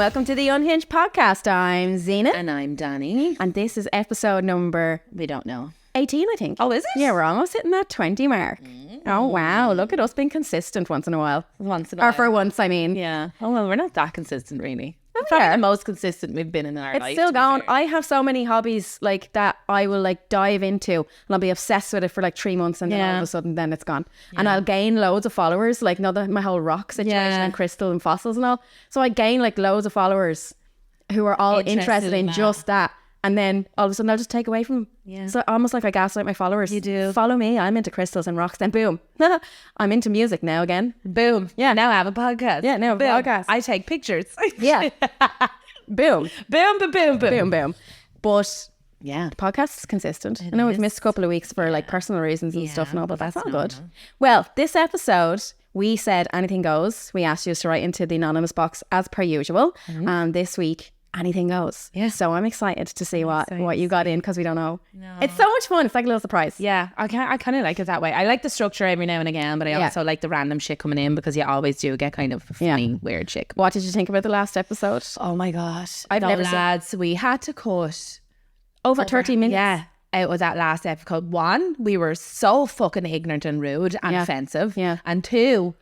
welcome to the Unhinged podcast. I'm Zena. And I'm Danny. And this is episode number We don't know. 18, I think. Oh, is it? Yeah, we're almost hitting that 20 mark. Oh, wow. Look at us being consistent once in a while. Once in a Or while. for once, I mean. Yeah. Oh, well, we're not that consistent, really. we Probably are. the most consistent we've been in our life. It's still to be going. fair. I have so many hobbies like that I will like dive into and I'll be obsessed with it for like 3 months and then all Yeah. of a sudden then it's gone. And I'll gain loads of followers, like my whole rock situation Yeah. and crystal and fossils and all. So I gain like loads of followers who are all interested in that. just that. And then all of a sudden I'll just take away from them. Yeah. So almost like I gaslight my followers. You do. Follow me. I'm into crystals and rocks. Then boom. I'm into music now again. Boom. Yeah. Now I have a podcast. Yeah, now I have a Boom. podcast. I take pictures. Yeah. Boom. Boom, boom, boom, boom. Boom, boom. But Yeah. podcast is consistent. I know we've is. missed a couple of weeks for like personal reasons and stuff and all, but that's all normal. good. Well, this episode, we said anything goes. We asked you to write into the anonymous box as per usual. And this week, anything goes. Yeah. So I'm excited to see what you got in because we don't know. No. It's so much fun. It's like a little surprise. Yeah, I kind of like it that way. I like the structure every now and again, but I Yeah. also like the random shit coming in because you always do get kind of funny, weird shit. What did you think about the last episode? Oh my gosh. I've never seen- lads, we had to cut Over 30 minutes. Yeah. It was that last episode. One, we were so fucking ignorant and rude and Yeah. offensive. Yeah. And two,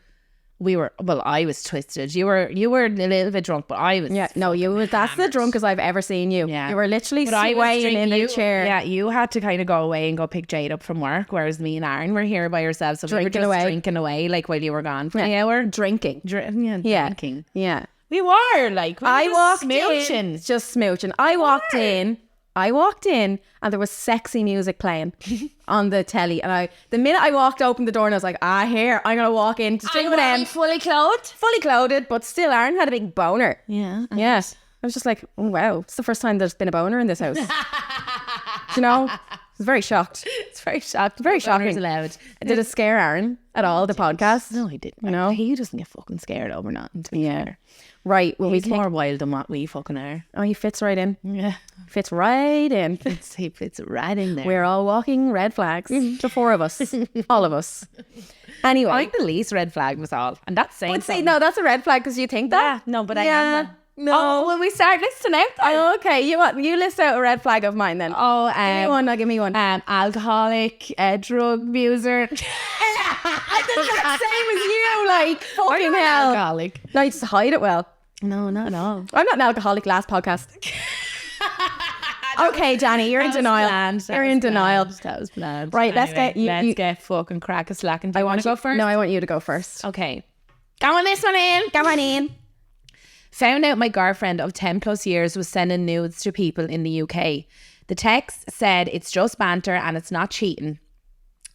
I was twisted. You were a little bit drunk, but I was. Yeah, no, that's the drunkest I've ever seen you. Yeah. You were literally But I was swaying in drinking- the you- chair. Yeah, you had to kind of go away and go pick Jade up from work, whereas me and Aaron were here by ourselves. So we were Drinking just away. drinking away, like while you were gone for an hour. Drinking. Yeah. Drinking. Yeah. We were like, I walked smooching. in, just smooching. I walked in and there was sexy music playing on the telly. And the minute I walked open the door and I was like, here, I'm going to walk in to drink with them. fully clothed. Fully clothed, but still Aaron had a big boner. Yeah. Yeah. I was just like, oh, wow, it's the first time there's been a boner in this house. Do you know? I was very shocked. It's very shocked. Very shocking. Boners allowed. Did it scare Aaron at all, the podcast? No, he didn't. You know? He doesn't get fucking scared over nothing. To be fair. Right. Well, He's more wild than what we fucking are. Oh, he fits right in. Yeah. Fits right in. He fits right in there. We're all walking red flags. The four of us. All of us. Anyway. I'm the least red flag was all. And that's saying But see, something. no, that's a red flag because you think that. Yeah, no, but I Yeah. am that. No. Oh, will we start listing out? Oh, okay. You list out a red flag of mine then. Oh, give me one. Now give me one. alcoholic, drug abuser. I did the same as you. Like fucking hell. Alcoholic. No, you just hide it well. No, not at all. I'm not an alcoholic. Last podcast. Okay, Danny, you're in denial. You're in denial. That was planned. Right, let's Anyway, get you- Let's you- get fucking crack a slacking. Do you want to go first? No, I want you to go first. Okay. Go on this one in. Come on in. Found out my girlfriend of 10 plus years was sending nudes to people in the UK. The text said it's just banter and it's not cheating.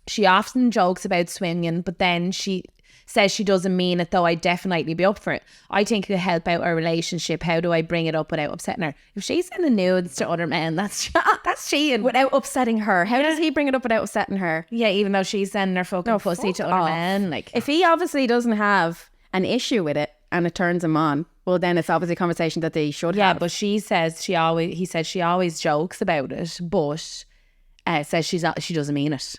She often jokes about swinging, but then she says she doesn't mean it, though I'd definitely be up for it. I think it could help out our relationship. How do I bring it up without upsetting her? If she's sending nudes to other men, that's cheating. Without upsetting her. How does he bring it up without upsetting her? Yeah, even though she's sending her fucking pussy fuck to other off. men. Like, If he obviously doesn't have an issue with it and it turns him on, well, then it's obviously a conversation that they should yeah, have. but he said she always jokes about it, but says she doesn't mean it.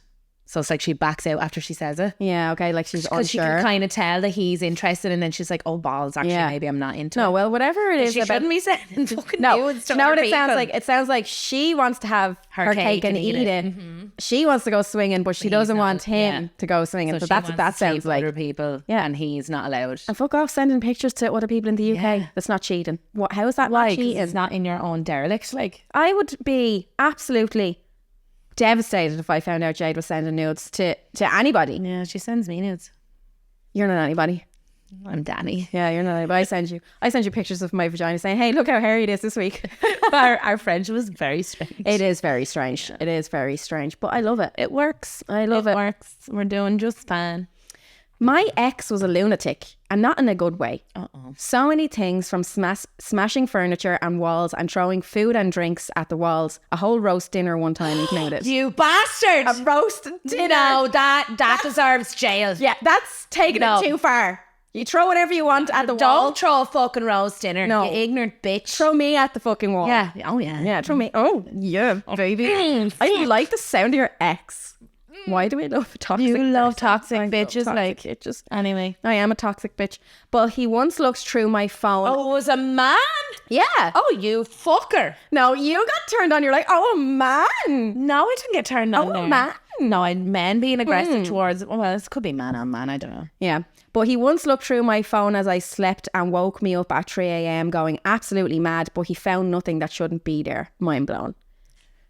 So it's like she backs out after she says it. Yeah, okay, like she's Because she unsure. can kind of tell that he's interested, and then she's like, "Oh balls, actually, Yeah. maybe I'm not into No, it." well, whatever it is She about... shouldn't be sending fucking No, nudes to you know what other it sounds people. like? It sounds like she wants to have her cake and eat it. She wants to go swinging, but she doesn't not- want him yeah. to go swinging. So she that's what that wants to sounds sleep with like. other people, Yeah. and he's not allowed. And fuck off sending pictures to other people in the UK. Yeah. That's not cheating. What? How is that Why? not 'Cause cheating? it's not in your own derelict. Like, I would be absolutely devastated if I found out Jade was sending nudes to anybody. yeah, she sends me nudes. You're not anybody. I'm Danny. Yeah, you're not anybody. I send you pictures of my vagina saying, hey, look how hairy it is this week. our friendship was very strange. It is very strange. It is very strange, but I love it. It works. I love it. Works. We're doing just fine. My ex was a lunatic, and not in a good way. Uh-oh. So many things, from smashing furniture and walls and throwing food and drinks at the walls. A whole roast dinner one time included. You bastard! A roast dinner. No, that deserves jail. Yeah, that's taking No. it too far. You throw whatever you want at the wall. Don't throw a fucking roast dinner. No. You ignorant bitch. Throw me at the fucking wall. Yeah. Oh, yeah. Yeah, throw me. Oh, yeah, baby. I like the sound of your ex. Why do we love toxic? You love person? toxic I love bitches, toxic like. bitches. Anyway. I am a toxic bitch. But he once looked through my phone. Oh, it was a man? Yeah. Oh, you fucker. No, you got turned on. You're like, oh, man. No, I didn't get turned on Oh, there. man. No, men being aggressive towards, well, it could be man on man, I don't know. Yeah. But he once looked through my phone as I slept and woke me up at 3 a.m. going absolutely mad, but he found nothing that shouldn't be there. Mind blown.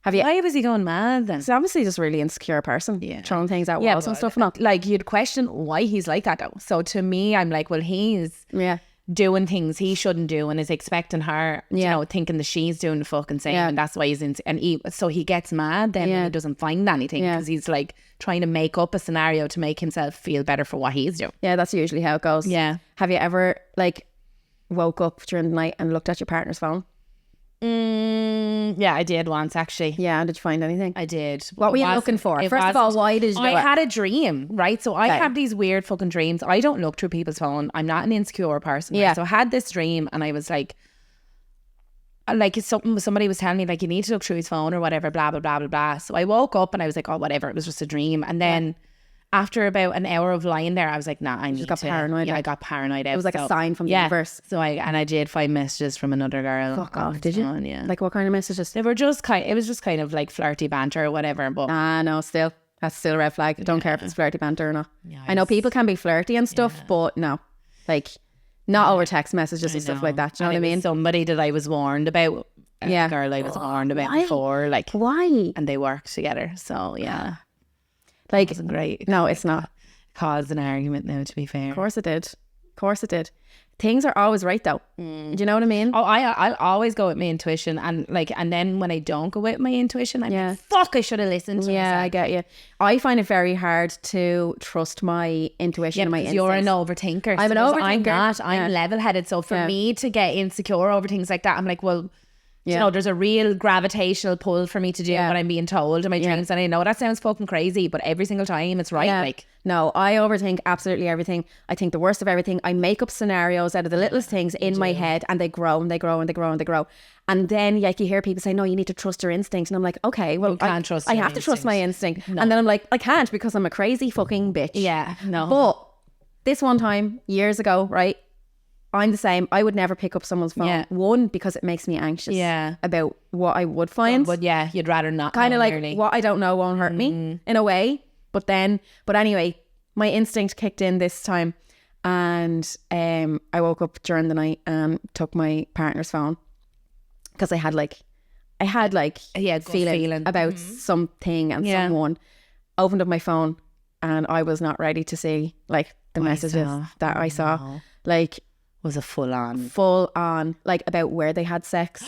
Have you? Why was he going mad then? He's obviously just a really insecure person. Yeah. Throwing things at walls and stuff. Not like, you'd question why he's like that though. So to me, I'm like, well, he's yeah. doing things he shouldn't do and is expecting her, you know, thinking that she's doing the fucking same, and that's why he's in. And so he gets mad then when he doesn't find anything because he's like trying to make up a scenario to make himself feel better for what he's doing. Yeah, that's usually how it goes. Yeah. Have you ever like woke up during the night and looked at your partner's phone? Yeah, I did once actually. Yeah, did you find anything? I did. What were you looking for? First of all, why did you do I it? had a dream, right? So I Okay. have these weird fucking dreams. I don't look through people's phone. I'm not an insecure person. Right? Yeah. So I had this dream and I was like it's something somebody was telling me like you need to look through his phone or whatever, blah blah blah blah blah. So I woke up and I was like, oh whatever, it was just a dream. And then after about an hour of lying there, I was like, nah, I need got to. paranoid, Yeah, I like. got paranoid. It was like a sign from the universe. So I did find messages from another girl. Fuck on off, his did you? phone, yeah. Like what kind of messages? They were just it was just kind of like flirty banter or whatever. But No, still. That's still a red flag. I don't care if it's flirty banter or not. Yeah, I know people can be flirty and stuff, but no. Like, not over text messages and stuff like that. Do you know what I mean? Somebody that I was warned about. A Yeah. girl I was warned about Why? before, like, Why? and they worked together. So yeah, Like, wasn't great. no, it's not. Caused an argument now, to be fair. Of course it did. Of course it did. Things are always right though. Do you know what I mean? Oh, I'll always go with my intuition, and then when I don't go with my intuition, I'm Yeah. like, fuck, I should have listened to Yeah, I myself. get you. I find it very hard to trust my intuition and my because instincts. you're an overthinker. I'm an So I'm overthinker. not. I'm Yeah. level-headed. So for Yeah. me to get insecure over things like that, I'm like, well, you Yeah. know, there's a real gravitational pull for me to do what I'm being told in my dreams. And I know that sounds fucking crazy, but every single time it's right. Yeah. Like, No, I overthink absolutely everything. I think the worst of everything. I make up scenarios out of the littlest things in my head, and they grow and they grow and they grow and they grow. And then like you hear people say, no, you need to trust your instinct. And I'm like, okay, well, can't trust I your have to trust my instinct. No. And then I'm like, I can't because I'm a crazy fucking bitch. yeah, no. But this one time, years ago, right? I'm the same. I would never pick up someone's phone. Yeah. One, because it makes me anxious Yeah. about what I would find. But yeah, you'd rather not. Kind of know, like nearly. what I don't know won't hurt me in a way. But anyway, my instinct kicked in this time, and I woke up during the night and took my partner's phone because I had like Yeah, gut feeling. about something and Yeah. someone. Opened up my phone and I was not ready to see like the messages that I saw, like Was a full on. full on, like about where they had sex,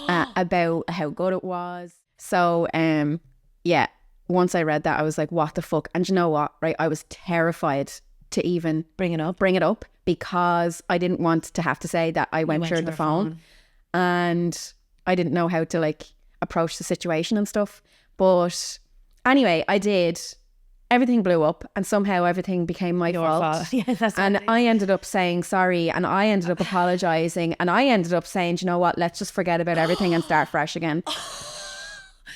about how good it was. So yeah, once I read that, I was like, what the fuck? And you know what, right? I was terrified to even Bring it up. because I didn't want to have to say that I went through the phone, and I didn't know how to like approach the situation and stuff. But anyway, I did. Everything blew up, and somehow everything became my fault. Yeah, that's And I ended up saying sorry, and I ended up apologizing, and I ended up saying, you know what, let's just forget about everything and start fresh again.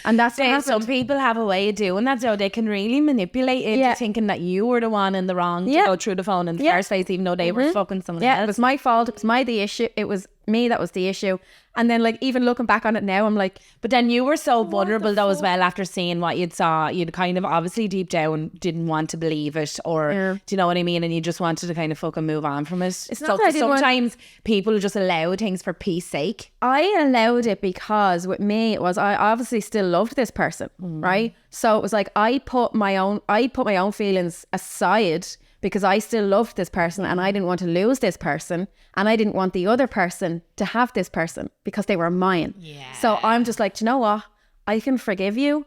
And that's what Some happened. people have a way of doing that, so they can really manipulate it, Yeah. thinking that you were the one in the wrong to Yeah. go through the phone in the Yeah. first place, even though they were fucking someone Yeah, it else. was my fault. It was the issue. It was me that was the issue. And then like even looking back on it now, I'm like, But then you were so vulnerable though as well after seeing what you'd saw. You'd kind of obviously deep down didn't want to believe it, or do you know what I mean? And you just wanted to kind of fucking move on from it. It's not that I didn't want- sometimes people just allow things for peace sake. I allowed it because with me it was I obviously still loved this person, right? So it was like I put my own feelings aside because I still loved this person and I didn't want to lose this person, and I didn't want the other person to have this person because they were mine. Yeah. So I'm just like, do you know what? I can forgive you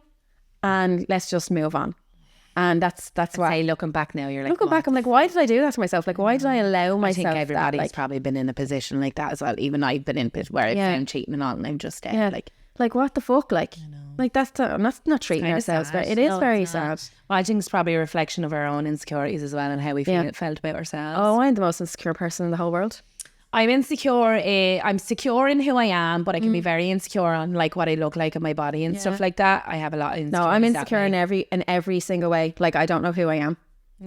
and let's just move on. And that's why Say looking back now, you're like, looking back, I'm like, why did I do that to myself? Like, why did I allow I myself think everybody's that? Like, probably been in a position like that as well. Even I've been in a bit where I've Yeah. found cheating and all, and I'm just dead. yeah, like what the fuck? Like that's not treating kinda ourselves. sad. But it is No, very it's not. sad. Well, I think it's probably a reflection of our own insecurities as well and how we Yeah. felt about ourselves. Oh, I'm the most insecure person in the whole world. I'm insecure. I'm secure in who I am, but I can be very insecure on like what I look like in my body and stuff like that. I have a lot of No, I'm insecure in every single way. Like I don't know who I am.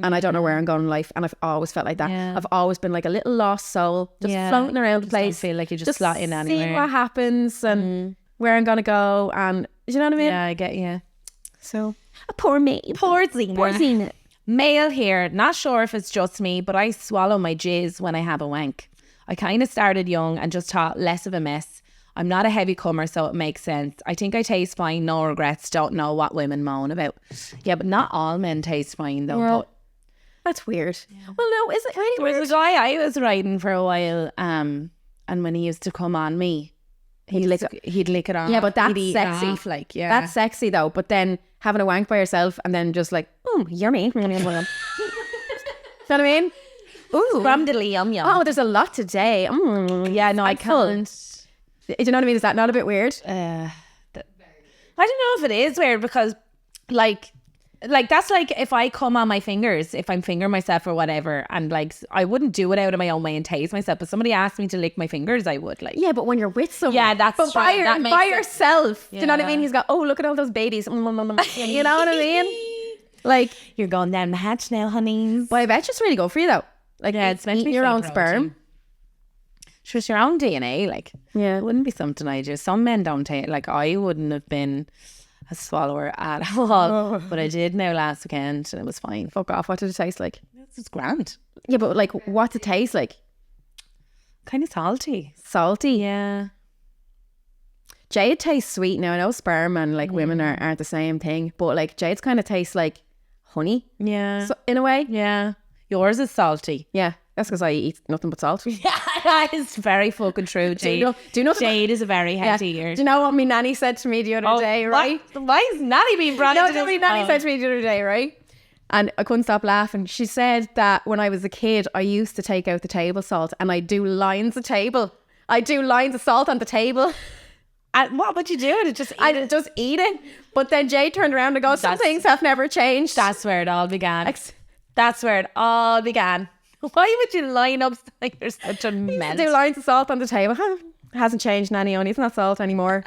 And I don't know where I'm going in life. And I've always felt like that. Yeah. I've always been like a little lost soul, just floating around the place. Don't feel like you just slot in anywhere. Seeing what happens and where I'm going to go. And do you know what I mean? Yeah, I get you. So, a poor me. Poor Zena. Poor Zena. Male here. Not sure if it's just me, but I swallow my jizz when I have a wank. I kind of started young and just thought less of a mess. I'm not a heavy comer, so it makes sense. I think I taste fine, no regrets, don't know what women moan about. Yeah, but not all men taste fine though. Well, But that's weird. Well, no, is it really there weird? was a guy I was riding for a while, and when he used to come on me, he'd lick it off. Yeah, but that's He'd eat it sexy. off, like, yeah. That's sexy though. But then having a wank by yourself and then just like, yummy. You know what I mean? Ooh. from the yum yum. Oh, there's a lot today. Yeah, no, I I'm full. can't. Do you know what I mean? Is that not a bit weird? I don't know if it is weird because like that's like if I come on my fingers, if I'm fingering myself or whatever, and like I wouldn't do it out of my own way and taste myself, but somebody asked me to lick my fingers, I would like. Yeah, but when you're with someone. Yeah, that's but true. by, That makes by sense. yourself. Do you know what I Yeah. mean? He's got, oh, look at all those babies. You know what I mean? Like, You're going down the hatch now, honeys. but I bet it's really good for you though. Like, Yeah, it's meant to eating be your full own protein. sperm. Sure, it's your own DNA, like. Yeah. It wouldn't be something I do. Some men don't take, like I wouldn't have been a swallower at all, but I did now last weekend and it was fine. Fuck off. What did it taste like? It's grand. Yeah, but like, what's it taste like? Kind of salty. Salty. Yeah. Jade tastes sweet. Now I know sperm and like women aren't the same thing, but like Jade's kind of tastes like honey, Yeah. so, in a way. Yeah. Yours is salty. Yeah, that's because I eat nothing but salt. Yeah, that is very fucking true, Jade. do you know Jade is a very healthy ear. Do you know what my nanny said to me the other day, right? Why is Nanny being brought No, into what this? my nanny said to me the other day, right? And I couldn't stop laughing. She said that when I was a kid, I used to take out the table salt and I do lines of table. I do lines of salt on the table. And what would you do? To just eat I it? just eat it. But then Jay turned around and goes, some That's- things have never changed. That's where it all began. Ex- That's where it all began. Why would you line up like you're such a mess? do lines of salt on the table. Huh, hasn't changed, nanny, only it's not salt anymore.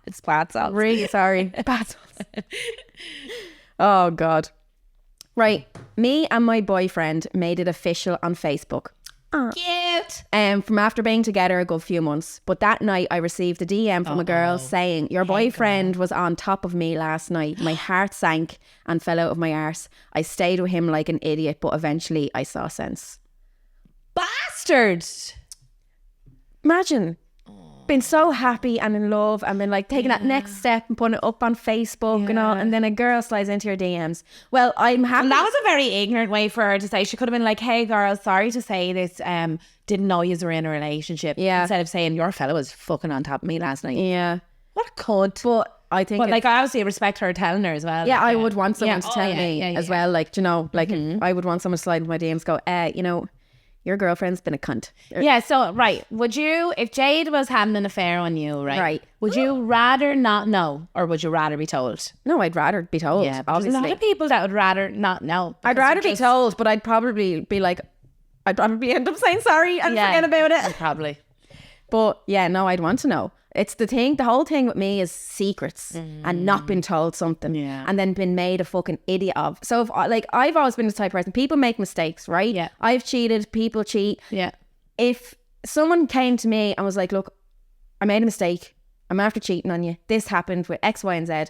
It's bad salt. Really sorry. Bad salt. Oh God. Right. Me and my boyfriend made it official on Facebook. Cute. From after being together a good few months. But that night I received a DM from a girl saying, your boyfriend was on top of me last night. My heart sank and fell out of my arse. I stayed with him like an idiot, but eventually I saw sense. Bastard. Imagine being so happy and in love and then like taking that next step and putting it up on Facebook and all, and then a girl slides into your DMs. Well, I'm happy. And that was a very ignorant way for her to say. She could have been like, hey girl, sorry to say this, didn't know you were in a relationship. Yeah. Instead of saying your fella was fucking on top of me last night. Yeah. What a cunt. But I think But it's- like I obviously respect her telling her as well. yeah, Like, I would want someone Yeah. to Oh, tell yeah, me yeah, as yeah. well. Like, you know, like I would want someone to slide into my DMs, go, you know, your girlfriend's been a cunt. Yeah, so right. Would you, if Jade was having an affair on you, right? Would you rather not know or would you rather be told? No, I'd rather be told. Yeah, but there's a obviously. lot of people that would rather not know. I'd because rather they're be just- told, but I'd probably be like, I'd probably end up saying sorry and forget about it. Probably. But yeah, no, I'd want to know. It's the thing, the whole thing with me is secrets and not being told something Yeah. and then been made a fucking idiot of. So if I've always been the type of person, people make mistakes, right? Yeah. I've cheated, people cheat. Yeah. If someone came to me and was like, look, I made a mistake, I'm after cheating on you, this happened with X, Y, and Z,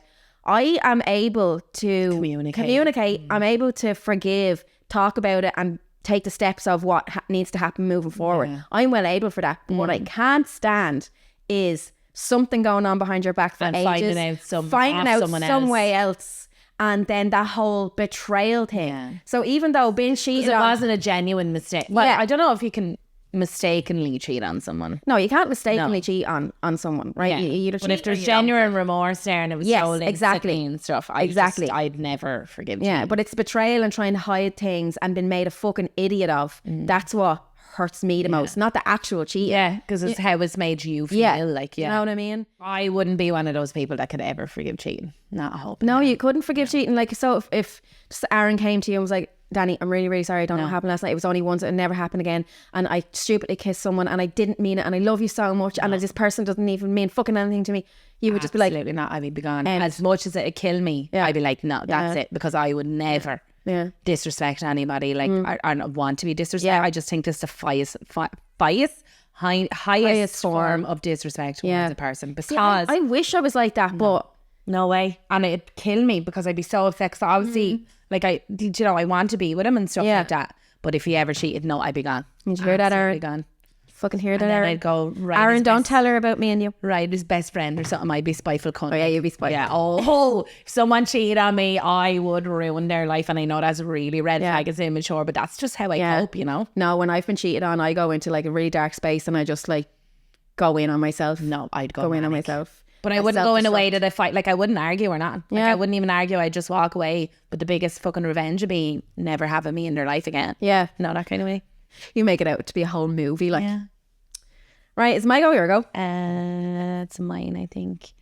I am able to communicate. I'm able to forgive, talk about it, and take the steps of what needs to happen moving forward. I'm well able for that. But what I can't stand is something going on behind your back for And ages, finding out finding off out someone some else. way else. And then that whole betrayal thing. Yeah. So even though being cheated It on, wasn't a genuine mistake. Well, Yeah. I don't know if you can mistakenly cheat on someone. no, you can't mistakenly cheat on someone, right? Yeah. You either But cheat if or there's you don't. genuine remorse there and it was Yes, told exactly. and stuff, Exactly. I'd never forgive Yeah, cheating. but it's betrayal and trying to hide things and been made a fucking idiot of. That's what hurts me the most, not the actual cheating. Yeah, because it's how it's made you feel. Yeah. Like, You know what I mean? I wouldn't be one of those people that could ever forgive cheating. Not a hope. No, you couldn't forgive cheating. Like, so if just Aaron came to you and was like, Danny, I'm really, really sorry. I don't know what happened last night. It was only once. It'll never happen again. And I stupidly kissed someone and I didn't mean it. And I love you so much. And this person doesn't even mean fucking anything to me. You would just be like, absolutely not. I'd be gone. As much as it'd kill me, I'd be like, no, that's it. Because I would never disrespect anybody. Like, I don't want to be disrespected. I just think this is the highest form of disrespect towards a person. Because I wish I was like that, but no way. And it'd kill me because I'd be so upset. Because obviously, like, I want to be with him and stuff like that. But if he ever cheated, no, I'd be gone. Did you hear that, Aaron? Gone. Fucking hear that, And then Aaron? I'd go, right, Aaron, don't tell her about me and you. Right, his best friend or something. I'd be spiteful cunt. Oh yeah, you'd be spiteful. Yeah. Oh, if someone cheated on me, I would ruin their life. And I know that's a really red flag. It's immature, but that's just how I cope, you know? No, when I've been cheated on, I go into like a really dark space and I just like go in on myself. No, I'd go in on manic. myself. But I wouldn't go in a way that I fight. Like, I wouldn't argue or not. Like, Yeah. I wouldn't even argue. I'd just walk away. But the biggest fucking revenge would be never having me in their life again. Yeah. No, that kind of way. You make it out to be a whole movie. Like, Yeah. right, it's my go, your go. It's mine, I think.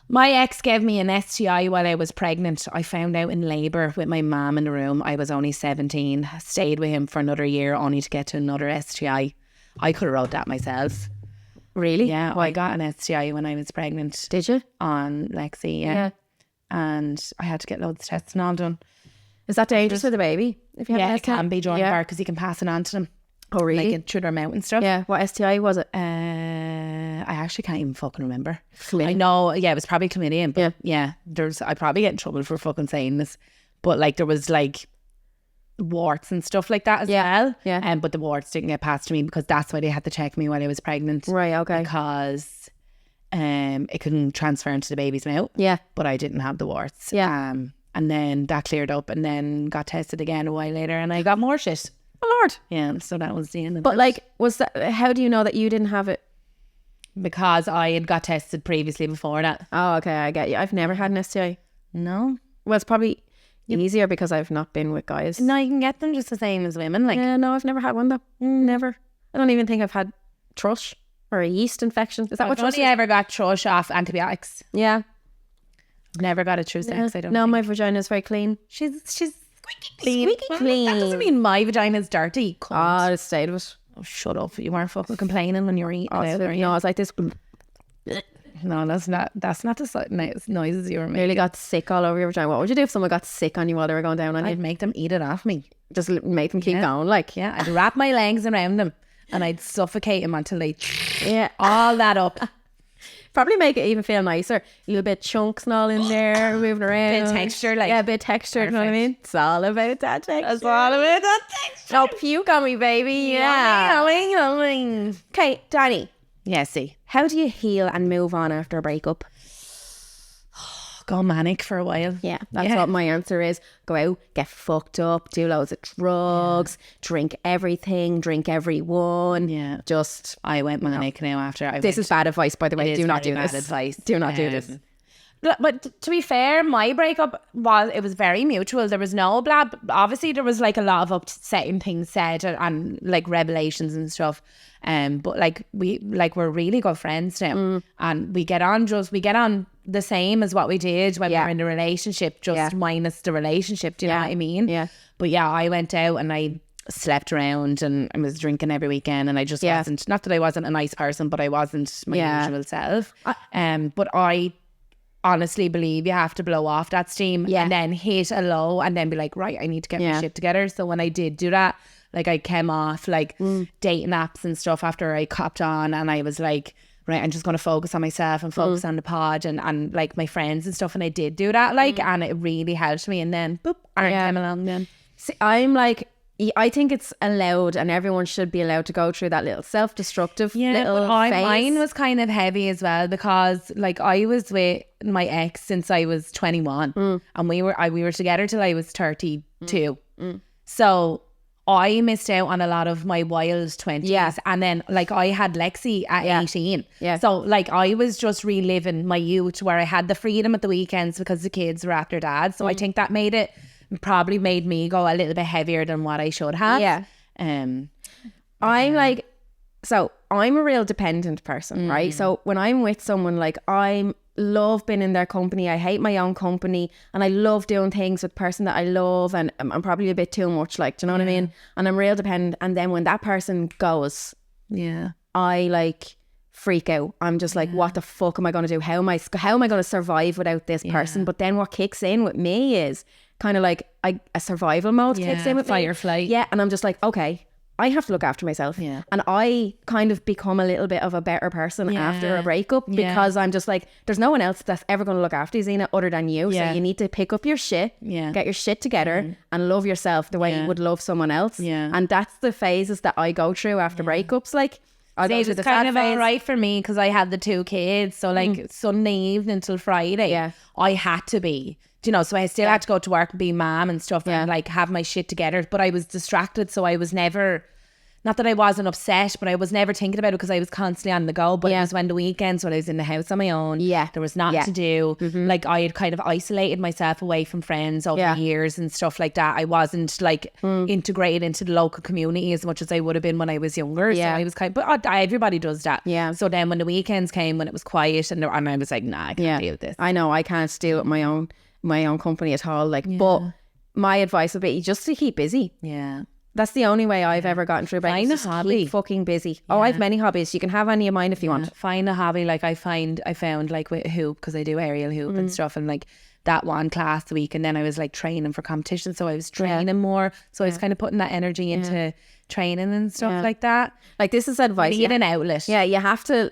My ex gave me an STI while I was pregnant. I found out in labour with my mum in the room. I was only 17. Stayed with him for another year only to get to another STI. I could have wrote that myself. Really? Yeah, I got an STI when I was pregnant Did you? on Lexi, yeah. And I had to get loads of tests and all done. Is that dangerous for the baby? If you have Yeah, an it can be during yeah. birth because you can pass it on to them. Oh, really? Like through their mouth and stuff. Yeah. What STI was it? I actually can't even fucking remember. Chlamydia. I know, yeah, it was probably chlamydia. But yeah, I probably get in trouble for fucking saying this. But like there was like warts and stuff like that as well. Yeah. But the warts didn't get passed to me because that's why they had to check me while I was pregnant. Right, okay. Because it couldn't transfer into the baby's mouth. Yeah. But I didn't have the warts. Yeah. And then that cleared up and then got tested again a while later and I got more shit. Oh, Lord. Yeah, so that was the end of But it. like, was that, how do you know that you didn't have it? Because I had got tested previously before that. Oh, okay, I get you. I've never had an STI. No. Well, it's probably easier because I've not been with guys. No, you can get them just the same as women. Like, Yeah, no, I've never had one though. Never. I don't even think I've had thrush or a yeast infection. Is that what I've thrush only is? ever got thrush off antibiotics. Yeah. I've never got it through sex, I don't No, think. my vagina is very clean. She's squeaky clean. Squeaky clean. That doesn't mean my vagina's dirty. Oh, I stayed with it. Oh, shut up. You weren't fucking complaining when you were eating Oh, out, were you? no, I was like this. No, that's not the noises you were making. Nearly got sick all over your vagina. What would you do if someone got sick on you while they were going down on I'd you? make them eat it off me. Just make them keep going. Like, Yeah, I'd wrap my legs around them and I'd suffocate them until they yeah. all that up. Probably make it even feel nicer. A little bit chunks and all in there, moving around. Bit of texture, like. Yeah, a bit of texture, you know what I mean? It's all about that texture. That's all about that texture. No, puke on me, baby. Yeah. Okay, Danny, Yeah, see. how do you heal and move on after a breakup? Go manic for a while. Yeah, that's what my answer is. Go out, get fucked up, do loads of drugs, drink everything, drink everyone. Yeah. Just, I went manic now after I this is bad advice, by the way. It Do is not do very this. bad advice. Do not do this. But to be fair, my breakup was very mutual. There was no blab. Obviously, there was like a lot of upsetting things said and like revelations and stuff. But like we're really good friends now, and we get on the same as what we did when we were in the relationship, just minus the relationship. Do you know what I mean? Yeah. But yeah, I went out and I slept around and I was drinking every weekend, and I just wasn't. Not that I wasn't a nice person, but I wasn't my usual self. But I honestly believe you have to blow off that steam and then hit a low and then be like, right, I need to get my shit together. So when I did do that, like I came off like dating apps and stuff after I copped on, and I was like, right, I'm just going to focus on myself and focus on the pod and like my friends and stuff. And I did do that, like, and it really helped me. And then boop, Aaron came along then. See, I'm like, I think it's allowed and everyone should be allowed to go through that little self-destructive little phase. Mine was kind of heavy as well because like I was with my ex since I was 21 and we were together till I was 32. So I missed out on a lot of my wild 20s and then like I had Lexi at 18. So like I was just reliving my youth where I had the freedom at the weekends because the kids were at their dad. So I think that probably made me go a little bit heavier than what I should have. I'm like, so I'm a real dependent person, right? So when I'm with someone, like I love being in their company. I hate my own company, and I love doing things with the person that I love, and I'm probably a bit too much, like, do you know what I mean? And I'm real dependent. And then when that person goes, I like freak out. I'm just like, what the fuck am I going to do? How am I going to survive without this person? But then what kicks in with me is kind of like a survival mode kicks in with fight me. or flight. Yeah, and I'm just like, okay, I have to look after myself. Yeah. And I kind of become a little bit of a better person after a breakup, because I'm just like, there's no one else that's ever going to look after you, Zena, other than you. So you need to pick up your shit, get your shit together, and love yourself the way you would love someone else. And that's the phases that I go through after breakups. Like, I go through the kind sad of phase. all right for me because I had the 2 kids. So like Sunday evening till Friday, I had to be, do you know, so I still had to go to work and be mom and stuff and like have my shit together. But I was distracted, so I was never, not that I wasn't upset, but I was never thinking about it because I was constantly on the go. But it was when the weekends when I was in the house on my own, there was nothing to do. Like I had kind of isolated myself away from friends over years and stuff like that. I wasn't like integrated into the local community as much as I would have been when I was younger. So I was kind of, but everybody does that. So then when the weekends came, when it was quiet and I was like, nah, I can't deal with this. I know I can't deal with my own company at all. Like, but my advice would be just to keep busy. That's the only way I've ever gotten through. Find a hobby. Keep fucking busy. I have many hobbies. You can have any of mine if you want. Find a hobby. Like I found like with hoop, because I do aerial hoop and stuff, and like that one class a week, and then I was like training for competition, so I was training more. So I was kind of putting that energy into training and stuff like that. Like, this is advice. You need an outlet. Yeah, you have to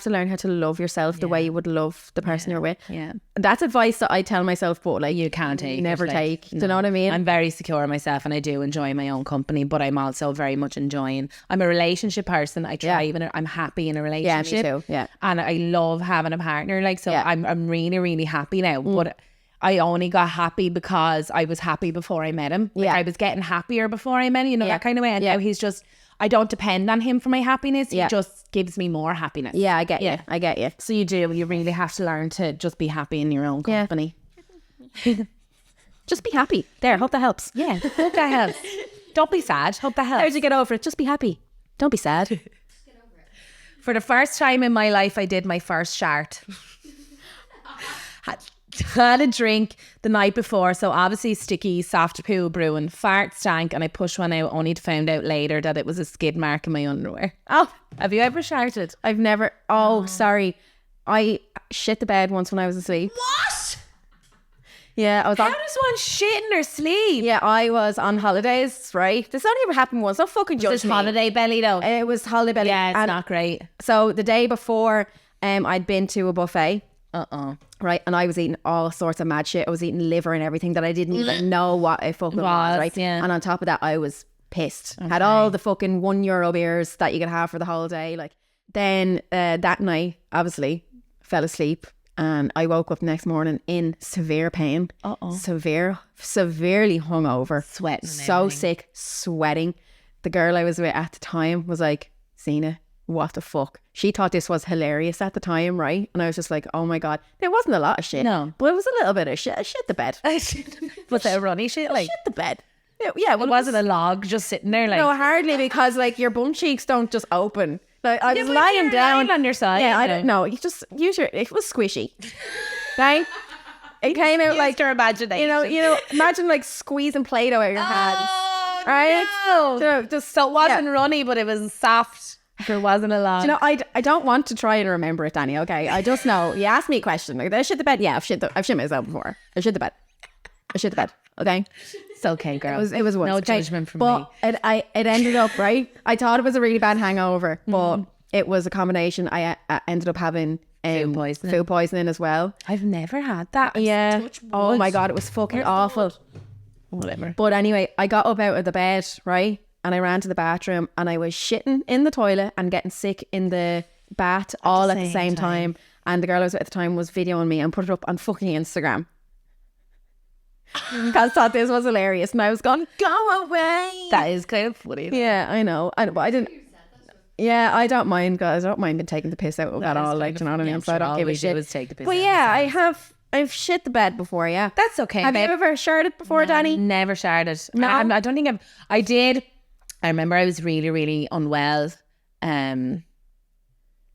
learn how to love yourself the way you would love the person you're with. Yeah. That's advice that I tell myself, but like, You can't take never it, like, take. Do you know what I mean? I'm very secure in myself and I do enjoy my own company, but I'm also very much enjoying, I'm a relationship person. I thrive in it. I'm happy in a relationship. me too. Yeah. And I love having a partner. Like, so I'm really, really happy now. But I only got happy because I was happy before I met him. Like I was getting happier before I met him, you know, that kind of way. And now he's just, I don't depend on him for my happiness. He just gives me more happiness. Yeah, I get you. I get you. So you really have to learn to just be happy in your own company. Just be happy. There, hope that helps. Yeah, hope that helps. Don't be sad. Hope that helps. How'd you get over it? Just be happy. Don't be sad. For the first time in my life, I did my first shart. Had a drink the night before, so obviously sticky, soft poo brewing, fart stank, and I pushed one out only to find out later that it was a skid mark in my underwear. Oh, have you ever sharted? I've never. Oh, sorry. I shit the bed once when I was asleep. What? Yeah, I was How on. does one shit in their sleep? Yeah, I was on holidays, right? This only ever happened once. Don't fucking judge Just me. holiday belly though. It was holiday belly. Yeah, it's and not great. so the day before, I'd been to a buffet. Right, and I was eating all sorts of mad shit. I was eating liver and everything that I didn't even know what it fucking was, right? Yeah. And on top of that, I was pissed. Had all the fucking €1 beers that you could have for the whole day. Like, then that night, obviously, fell asleep, and I woke up the next morning in severe pain. Severely hungover, Sweating and so everything. sick, sweating. The girl I was with at the time was like, Zena, what the fuck? She thought this was hilarious at the time, right? And I was just like, oh my God. There wasn't a lot of shit. No. But it was a little bit of shit. I shit the bed. Was it a runny shit? Like, Shit the bed. Yeah, well, it wasn't a log just sitting there like. no, hardly, because like your bum cheeks don't just open. Like, I was but lying you're down. lying on your side, Yeah, I you don't know. know. You just use your, it was squishy. Right? It came out like, your imagination. you know, imagine like squeezing Play-Doh out of your hands. Oh, Right? no. So just, So it wasn't runny, but it was soft. There wasn't a log. you know, I don't want to try and remember it, Danny, okay? I just know. You asked me a question. Like, did I shit the bed? Yeah, I've shit myself before. I shit the bed. Okay? It's okay, girl. It was once. No okay? judgment from but me. It ended up, right? I thought it was a really bad hangover, but it was a combination. I ended up having Food poisoning. as well. I've never had that. Yeah. Touch Oh wood. my God, it was fucking awful. Whatever. But anyway, I got up out of the bed, right? And I ran to the bathroom and I was shitting in the toilet and getting sick in the bath all at the same time. And the girl I was with at the time was videoing me and put it up on fucking Instagram. Because I thought this was hilarious. And I was going, go away. That is kind of funny. Yeah, I know. But I didn't. Yeah, I don't mind, guys. I don't mind being taking the piss out of that all. Like, do you know what I mean? So I don't give a shit. Take the piss But out yeah, I've shit the bed before, yeah. That's okay. Have you babe. ever shared it before, Danny? Never shared it. No? I don't think I did I remember I was really, really unwell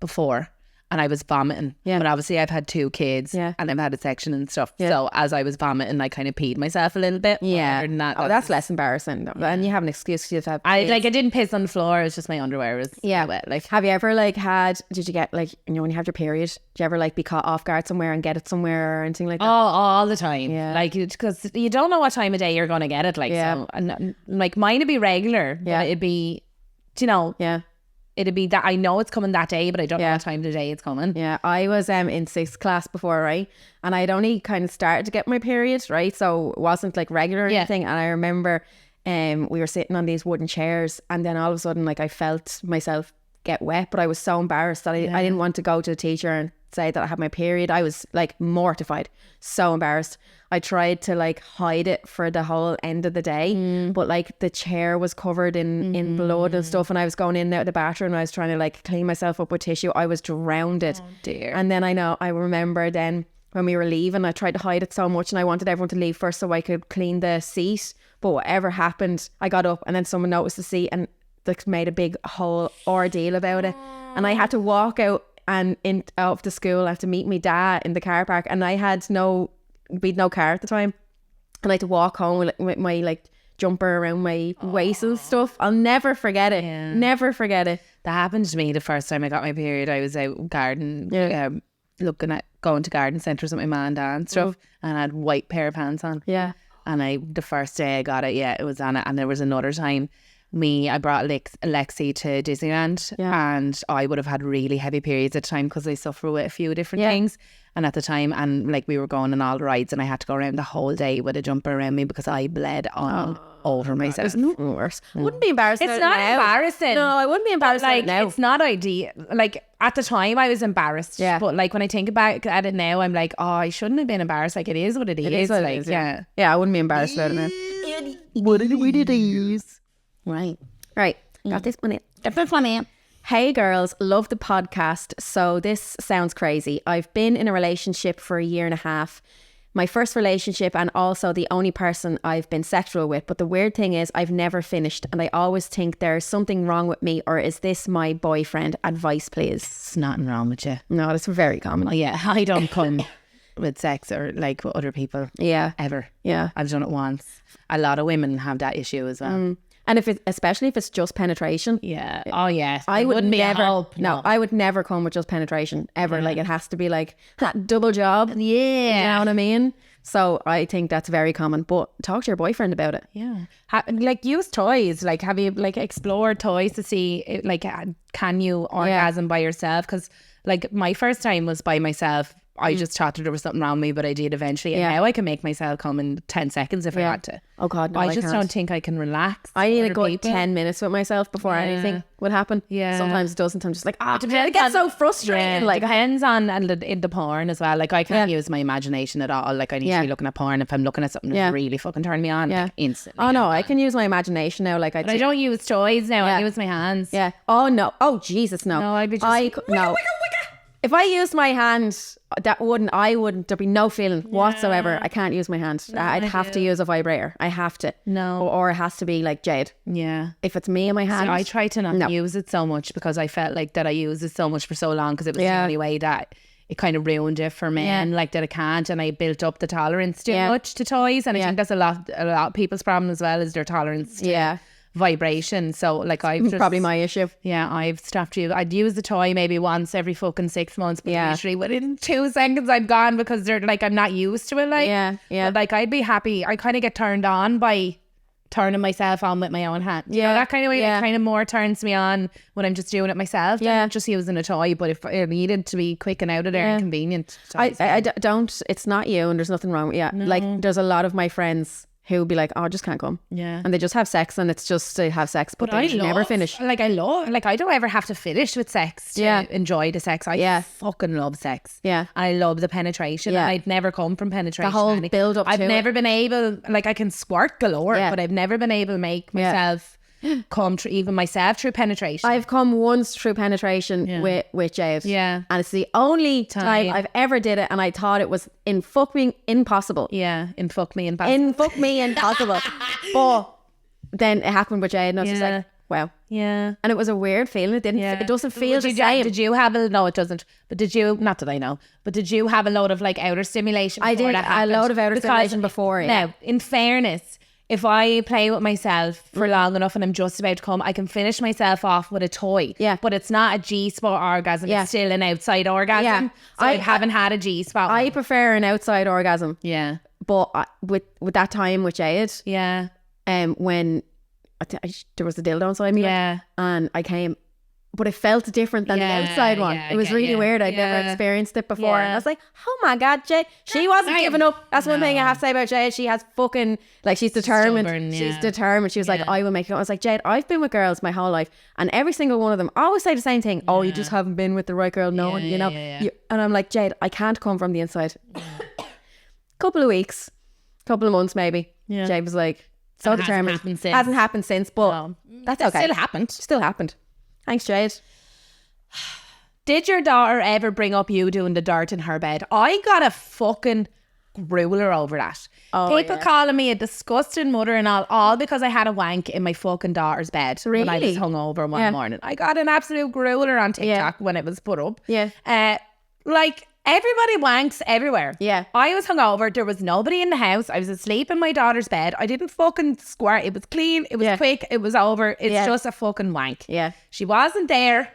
before, and I was vomiting. Yeah. But obviously I've had 2 kids, Yeah. and I've had a section and stuff. So as I was vomiting, I kind of peed myself a little bit. But Yeah. other than that, Oh, that's less embarrassing. And you have an excuse to have I kids. like I didn't piss on the floor. It was just my underwear was wet. Like, Have you ever like did you get like, you know, when you have your period, did you ever like be caught off guard somewhere and get it somewhere or anything like that? all the time. Yeah. Like, because you don't know what time of day you're going to get it. Like, Yeah. so, and like mine would be regular. Yeah. But it'd be, do you know, Yeah. it'd be that I know it's coming that day, but I don't know what time of the day it's coming. Yeah, I was in 6th class before, right? And I'd only kind of started to get my period, right? So it wasn't like regular or anything. And I remember we were sitting on these wooden chairs, and then all of a sudden, like, I felt myself get wet, but I was so embarrassed that I didn't want to go to the teacher and say that I had my period. I was like mortified, so embarrassed. I tried to like hide it for the whole end of the day, but like the chair was covered in blood and stuff, and I was going in and out of the bathroom and I was trying to like clean myself up with tissue. I was drowned. Oh, dear. And then I remember then when we were leaving, I tried to hide it so much and I wanted everyone to leave first so I could clean the seat. But whatever happened, I got up and then someone noticed the seat and like made a big whole ordeal about it. And I had to walk out and out of the school. I had to meet my dad in the car park, and I had we'd no car at the time, and I had to walk home with my like jumper around my waist and stuff. I'll never forget it. Never forget it. That happened to me the first time I got my period. I was out garden, looking at going to garden centres with my mum and dad and stuff, and I had white pair of pants on. Yeah. And the first day I got it, it was on it. And there was another time I brought Lexi to Disneyland, and I would have had really heavy periods at the time because I suffer with a few different things. And at the time, and like we were going on all the rides, and I had to go around the whole day with a jumper around me because I bled all over myself. It's nothing worse. Wouldn't be embarrassed. It's not embarrassing. No, I wouldn't be embarrassed. Like, now. it's not ideal. Like, at the time, I was embarrassed. Yeah. But like when I think about at it now, I'm like, oh, I shouldn't have been embarrassed. Like, it is what it is. It is what like, it is, yeah. I wouldn't be embarrassed about it now. What it is. Right. Got this one in. That's funny. Hey girls, love the podcast. So this sounds crazy. I've been in a relationship for 1.5 years. My first relationship and also the only person I've been sexual with. But the weird thing is I've never finished and I always think there's something wrong with me, or is this my boyfriend? Advice, please. There's nothing wrong with you. No, that's very common. Oh, yeah, I don't come with sex or like with other people. Yeah. Ever. Yeah. I've done it once. A lot of women have that issue as well. And especially if it's just penetration. Yeah. Oh, yeah. I would wouldn't be a never. help. No, I would never come with just penetration ever. Like it has to be like that double job. Yeah. You know what I mean? So I think that's very common. But talk to your boyfriend about it. Yeah. Like use toys. Like have you like explored toys to see like can you orgasm by yourself? Because like my first time was by myself. I just thought that there was something wrong with me, but I did eventually. And now I can make myself come in 10 seconds if I had to. Oh God, no, I just can't. don't think I can relax. I need a other good people. 10 minutes with myself before anything would happen. Yeah. Sometimes it doesn't. I'm just like, I Depends get on- so frustrated. Yeah, Like, depends on and in the porn as well. Like I can't use my imagination at all. Like I need to be looking at porn. If I'm looking at something that's really fucking turning me on, like, instantly. oh no, I can use my imagination now. Like But I don't use toys now. I use my hands. Yeah. Oh no. Oh Jesus, no. No, I'd be just no. If I used my hand, I wouldn't, there'd be no feeling whatsoever. I can't use my hand. I'd have to use a vibrator. I have to. No. Or it has to be like Jade. Yeah. If it's me in my hand. So I try to not use it so much because I felt like that I used it so much for so long because it was the only way that it kind of ruined it for men, like that I can't, and I built up the tolerance too much to toys, and I think that's a lot of people's problem as well, is their tolerance to vibration. So like I've just, probably my issue. I've stopped you. I'd use the toy maybe once every fucking 6 months, but literally within 2 seconds I'm gone because they're like I'm not used to it. Like but like I'd be happy. I kind of get turned on by turning myself on with my own hand. You know, that kind of way. It kind of more turns me on when I'm just doing it myself. Yeah, just using a toy. But if I needed to be quick and out of there and convenient, I don't. It's not you, and there's nothing wrong with you. Like there's a lot of my friends who will be like, oh, I just can't come. Yeah. And they just have sex, and it's just to have sex, but they never finish. Like I don't ever have to finish with sex to enjoy the sex. I fucking love sex. Yeah. And I love the penetration. Yeah. And I'd never come from penetration. The whole build up I've to never been able, like I can squirt galore, but I've never been able to make myself come through, even myself through penetration. I've come once through penetration with Jade. Yeah. And it's the only time I've ever did it, and I thought it was impossible. Yeah, in fuck me impossible. But then it happened with Jade, and I was just like, wow. Yeah. And it was a weird feeling. It didn't. It doesn't feel the same. Did you have no, it doesn't. But did you? Not that I know. But did you have a load of like outer stimulation? I before did that a happened? load of outer Because stimulation before. Yeah. Now, in fairness, if I play with myself for long enough and I'm just about to come, I can finish myself off with a toy. Yeah. But it's not a G-spot orgasm. Yeah. It's still an outside orgasm. Yeah. So I haven't had a G-spot. I prefer an outside orgasm, yeah. but with that time with Jade, Yeah. when there was a dildo inside me, like, Yeah. and I came, but it felt different than Yeah, the outside one. yeah, It was I get really you. weird. I'd Yeah. never experienced it before. Yeah. And I was like, oh my God, Jade. She wasn't giving up. That's one thing I have to say about Jade. She has fucking, like, she's determined. Stubborn, She's yeah. determined. She was like, I will make it. I was like, Jade, I've been with girls my whole life, and every single one of them always say the same thing. Oh, you just haven't been with the right girl. No one, you know. And I'm like, Jade, I can't come from the inside. Couple of weeks, couple of months maybe. Yeah. Jade was like, so And it hasn't determined. happened since. Hasn't happened since, but No. that's That okay. still happened. Still happened. Thanks, Jade. Did your daughter ever bring up you doing the dirt in her bed? I got a fucking grueler over that. People calling me a disgusting mother-in-law, all because I had a wank in my fucking daughter's bed when I was Really? hungover one morning. I got an absolute grueler on TikTok when it was put up. Yeah. Like, everybody wanks everywhere. Yeah. I was hungover. There was nobody in the house. I was asleep in my daughter's bed. I didn't fucking squirt. It was clean. It was quick. It was over. It's just a fucking wank. Yeah. She wasn't there.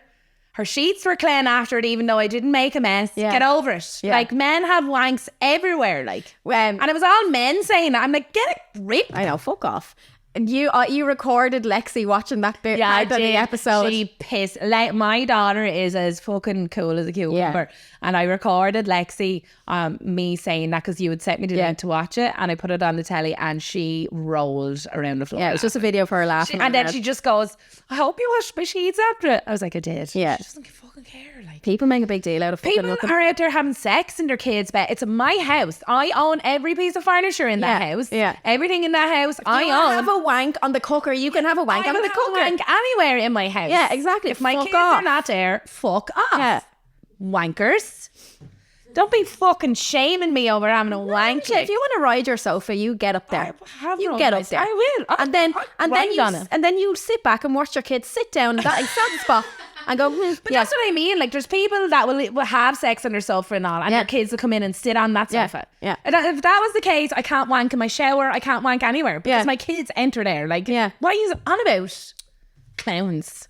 Her sheets were clean after it, even though I didn't make a mess. Yeah. Get over it. Yeah. Like, men have wanks everywhere. Like, and it was all men saying that. I'm like, get a grip. I know, fuck off. And you recorded Lexi watching that bit Yeah, I part of did. the episode. She pissed. Like, my daughter is as fucking cool as a cucumber. And I recorded Lexi, me saying that because you had sent me the link to watch it, and I put it on the telly, and she rolled around the floor. Yeah, it was just a video of her laughing. And then she just goes, I hope you washed my sheets after it. I was like, I did. Yeah. She doesn't fucking care. Like, People make a big deal out of fucking people nothing. are out there having sex in their kids' bed. It's my house. I own every piece of furniture in that house. Yeah. Everything in that house, I You own. have a wank on the cooker. You can have a wank I on will the have a cooker. wank anywhere in my house. Yeah, exactly. If my Fuck kids off. are not there, fuck off. Yeah. Wankers. Don't be fucking shaming me over having a wank. Shit, if you want to ride your sofa, you get up there. You get up there. I will. And then and then you sit back and watch your kids sit down in that exact spot and go, But that's what I mean. Like, there's people that will have sex on their sofa and all, and their kids will come in and sit on that sofa. Yeah. And if that was the case, I can't wank in my shower. I can't wank anywhere because my kids enter there. Like, what are you on about? Clowns.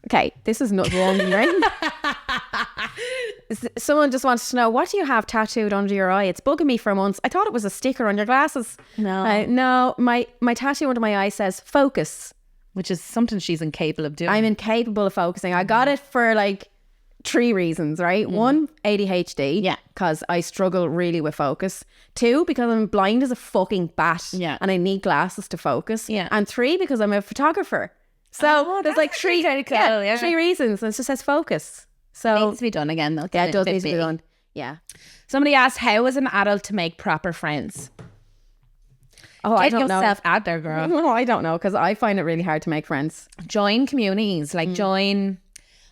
Okay, this is not wrong, right? Someone just wants to know, what do you have tattooed under your eye? It's bugging me for months. I thought it was a sticker on your glasses. No. No, my tattoo under my eye says focus. Which is something she's incapable of doing. I'm incapable of focusing. I got it for like 3 reasons, right? 1, ADHD. Yeah. Because I struggle really with focus. 2, because I'm blind as a fucking bat. Yeah. And I need glasses to focus. Yeah. And 3, because I'm a photographer. So there's like 3 kind of cool, yeah. 3 reasons. And it just says focus. So needs to be done again, though. yeah, it does need to be done. Yeah. Somebody asked, how is an adult to make proper friends? Oh, I Get don't know. yourself out there, girl. No, I don't know, because I find it really hard to make friends. Join communities, like join,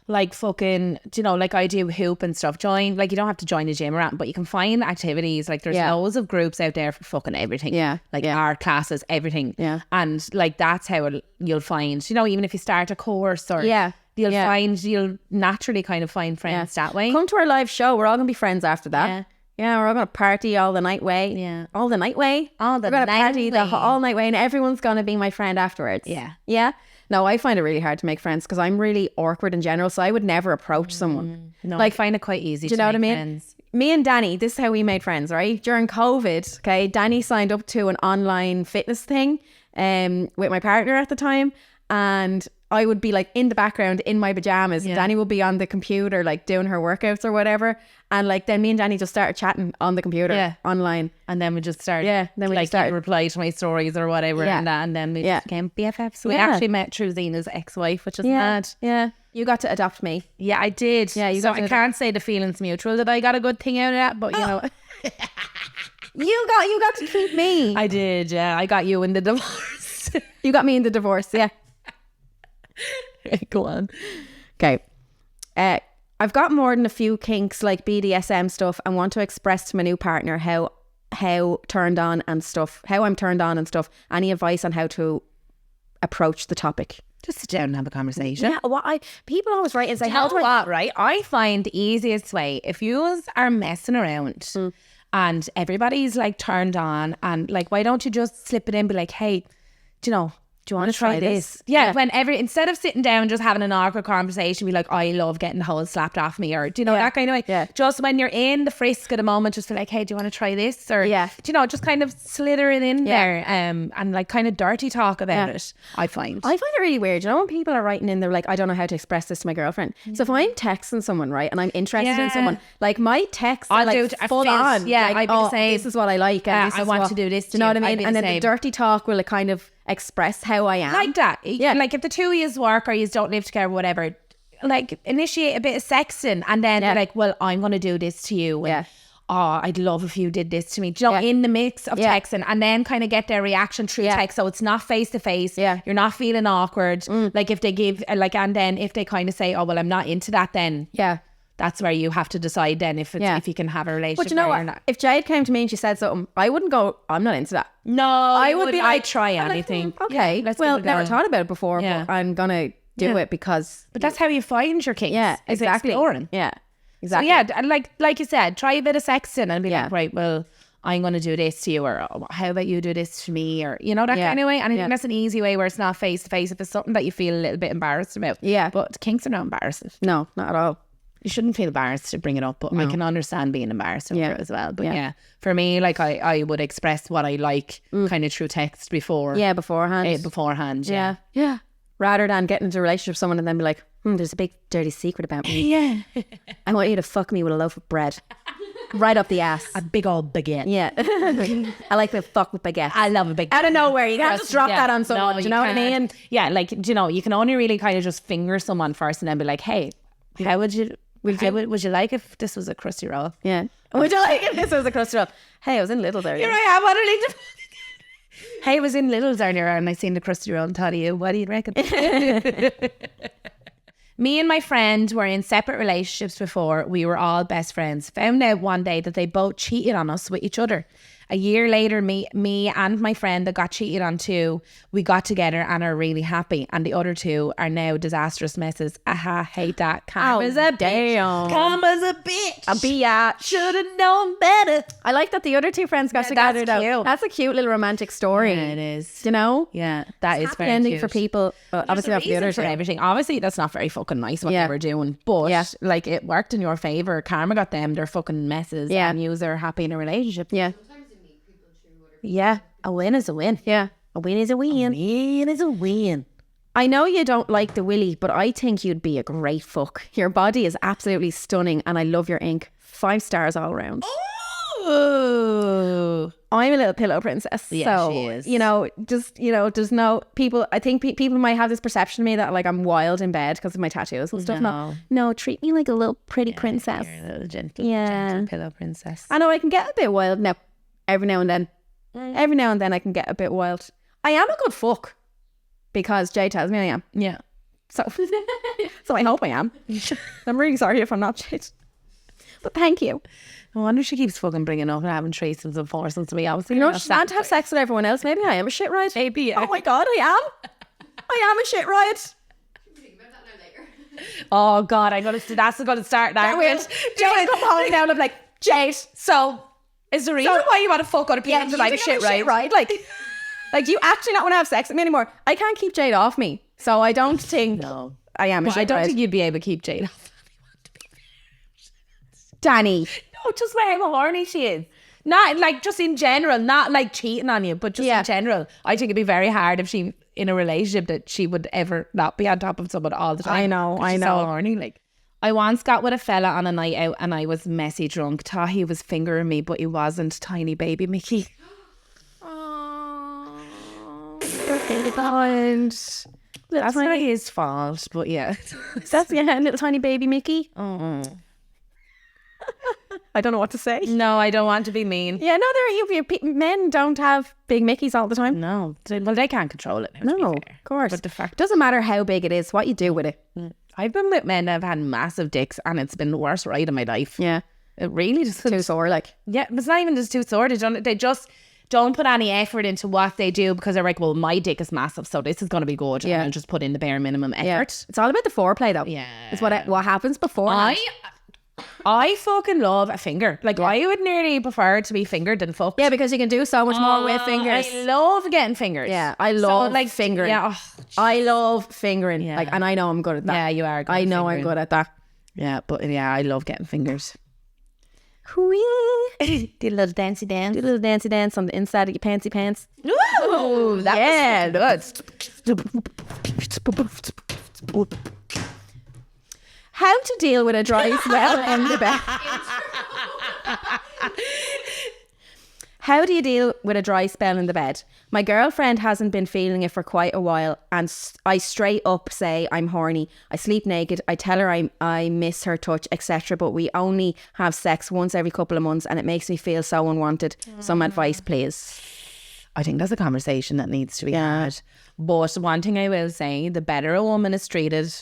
like fucking, you know, like I do hoop and stuff. Join, like, you don't have to join a gym or anything, but you can find activities. Like, there's loads of groups out there for fucking everything. Yeah, like yeah. art classes, everything. Yeah. And like, that's how you'll find, you know, even if you start a course or Yeah. you'll naturally kind of find friends that way. Come to our live show. We're all going to be friends after that. Yeah. Yeah, we're all going to party all the night way. Yeah. All the night way. All the We're going to night party way. all night way, and everyone's going to be my friend afterwards. Yeah. Yeah. No, I find it really hard to make friends because I'm really awkward in general, so I would never approach someone. No, like, I find it quite easy do you to know what I make mean? friends. Me and Danny, this is how we made friends, right? During COVID, okay, Danny signed up to an online fitness thing with my partner at the time, and I would be like in the background in my pajamas. Yeah. Danny would be on the computer like doing her workouts or whatever, and like then me and Danny just started chatting on the computer online. And then we just started. Yeah, then we like just started. reply to my stories or whatever, Yeah. and that, and then we Yeah. just became BFFs. We Yeah. actually met through Zena's ex-wife, which is mad. Yeah, you got to adopt me. Yeah, I did. Yeah, you so got to I can't say the feelings mutual that I got a good thing out of that, but you know, You got to keep me. I did. Yeah, I got you in the divorce. You got me in the divorce. Yeah. Go on. Okay. I've got more than a few kinks like BDSM stuff and want to express to my new partner how I'm turned on and stuff. Any advice on how to approach the topic? Just sit down and have a conversation. Yeah, people always write and say, How how do do I... what, right? I find the easiest way, if you are messing around and everybody's like turned on and like, why don't you just slip it in and be like, hey, do you want to try this? Yeah, instead of sitting down and just having an awkward conversation, be like, I love getting the whole slapped off me, or that kind of way. Yeah. Just when you're in the frisk of the moment, just be like, hey, do you want to try this? Or Yeah. just kind of slither it in there, and like kind of dirty talk about it. I find it really weird. When people are writing in, they're like, I don't know how to express this to my girlfriend. So if I'm texting someone, right, and I'm interested in someone, like my texts are like full on. Yeah, like, I'd be the same. This is what I like. And I want to do this. Do you know what I I'd mean? be And the then the same. dirty talk will kind of express how I am. Like that. Yeah. Like if the two of you work or you don't live together, whatever, like initiate a bit of sexting and then be like, well, I'm going to do this to you. And, I'd love if you did this to me. Do you know, in the mix of texting, and then kind of get their reaction through text. So it's not face to face. Yeah. You're not feeling awkward. Like if they give, like, and then if they kind of say, oh, well, I'm not into that, then that's where you have to decide then if you can have a relationship. But you know or what? not. If Jade came to me and she said something, I wouldn't go, I'm not into that. No, I would be like, I'd try I'm like, anything. Okay, let's well, give it a never go. thought about it before, Yeah. but I'm going to do it because... But that's how you find your kinks. Yeah, is exactly. exploring. Yeah, So exactly. yeah, and like you said, try a bit of sexting and be Yeah. like, right, well, I'm going to do this to you, or oh, how about you do this to me, or that Yeah. kind of way. And I Yeah. think that's an easy way where it's not face to face if it's something that you feel a little bit embarrassed about. Yeah. But kinks are not embarrassing. No, not at all. You shouldn't feel embarrassed to bring it up, but I can understand being embarrassed over it as well. But yeah, for me, like I would express what I like kind of through text before. Yeah, beforehand. Beforehand. Yeah. Yeah. Rather than getting into a relationship with someone and then be like, there's a big dirty secret about me. Yeah. I want you to fuck me with a loaf of bread. Right up the ass. A big old baguette. Yeah. I like to fuck with baguettes. I love a big Out of nowhere. You can't just drop Yeah. that on someone. No, do you know what I can't. mean? Yeah, like, you can only really kind of just finger someone first and then be like, hey, how would you like if this was a crusty roll? Yeah. Would you like if this was a crusty roll? Hey, I was in Lidl's earlier. Here I am, utterly Hey, I was in Lidl's earlier and I seen the crusty roll and thought of you. What do you reckon? Me and my friend were in separate relationships before. We were all best friends. Found out one day that they both cheated on us with each other. A year later, me and my friend that got cheated on too, we got together and are really happy. And the other two are now disastrous messes. Aha, hate that. Karma's a damn. bitch. Karma's a bitch. A biatch. Should have known better. I like that the other two friends got Yeah, together that's though. cute. That's a cute little romantic story. Yeah, it is. You know? Yeah, that is Happy very ending cute. for people. Well, obviously not for the other for two. everything. Obviously, that's not very fucking nice what Yeah. they were doing, but Yeah. like it worked in your favor. Karma got them. They're fucking messes. Yeah. and yous are happy in a relationship. Yeah. Yeah, a win is a win. Yeah. A win is a win. Win is a win. I know you don't like the willy, but I think you'd be a great fuck. Your body is absolutely stunning and I love your ink. 5 stars all around. Ooh. I'm a little pillow princess. Yeah, so, she is. There's no people. I think people might have this perception of me that like I'm wild in bed because of my tattoos and stuff. No, treat me like a little pretty princess. You're a little gentle, Yeah. gentle pillow princess. I know I can get a bit wild now. Every now and then. Every now and then I can get a bit wild. I am a good fuck because Jay tells me I am. Yeah. So, so I hope I am. I'm really sorry if I'm not shit. But thank you. I wonder if she keeps fucking bringing up and having threesomes and foursomes to me. Obviously, You know, she's meant to have sex with everyone else. Maybe I am a shit ride. Maybe, yeah. Oh my God, I am. I am a shit ride. Oh God, that's going to start now. Joey come home now and I'm like, Jade, So, is the reason why you want to fuck other people to like a shit, right? Like you actually not want to have sex with me anymore. I can't keep Jade off me. So I don't think I am a But shit I don't ride. think you'd be able to keep Jade off. Danny. No, just where how horny she is. Not like just in general, not like cheating on you, but just Yeah. in general. I think it'd be very hard if she in a relationship that she would ever not be on top of someone all the time. I know, 'Cause I she's know. So horny, like. I once got with a fella on a night out and I was messy drunk. Thought he was fingering me, but he wasn't. Tiny baby Mickey. That's That's not his fault, but yeah. little tiny baby Mickey. I don't know what to say. No, I don't want to be mean. Yeah, no, men don't have big Mickeys all the time. No, well, they can't control it. Now, to be No, fair. of course. But the fact Doesn't matter how big it is, what you do with it. I've been with men that have had massive dicks, and it's been the worst ride of my life. Yeah. It really just Too sore, like. yeah, but it's not even just too sore. They just don't put any effort into what they do because they're like, well, my dick is massive, so this is going to be good. Yeah. And I'll just put in the bare minimum Yeah. effort. It's all about the foreplay though. Yeah. It's what happens before. I fucking love a finger. Like, I would nearly prefer to be fingered than fucked. Yeah, because you can do so much more with fingers. I love getting fingers. Yeah, I love like fingering. Yeah, I love fingering. Yeah. Like, and I know I'm good at that. yeah, you are. Good I at know fingering. I'm good at that. Yeah, but yeah, I love getting fingers. Whee! Do a little dancey dance. Do a little dancey dance on the inside of your pantsy pants. Ooh, that was good. How to deal with a dry spell in the bed. How do you deal with a dry spell in the bed? My girlfriend hasn't been feeling it for quite a while, and I straight up say I'm horny. I sleep naked. I tell her I miss her touch, etc. But we only have sex once every couple of months, and it makes me feel so unwanted. Some advice, please. I think that's a conversation that needs to be had. But one thing I will say, the better a woman is treated,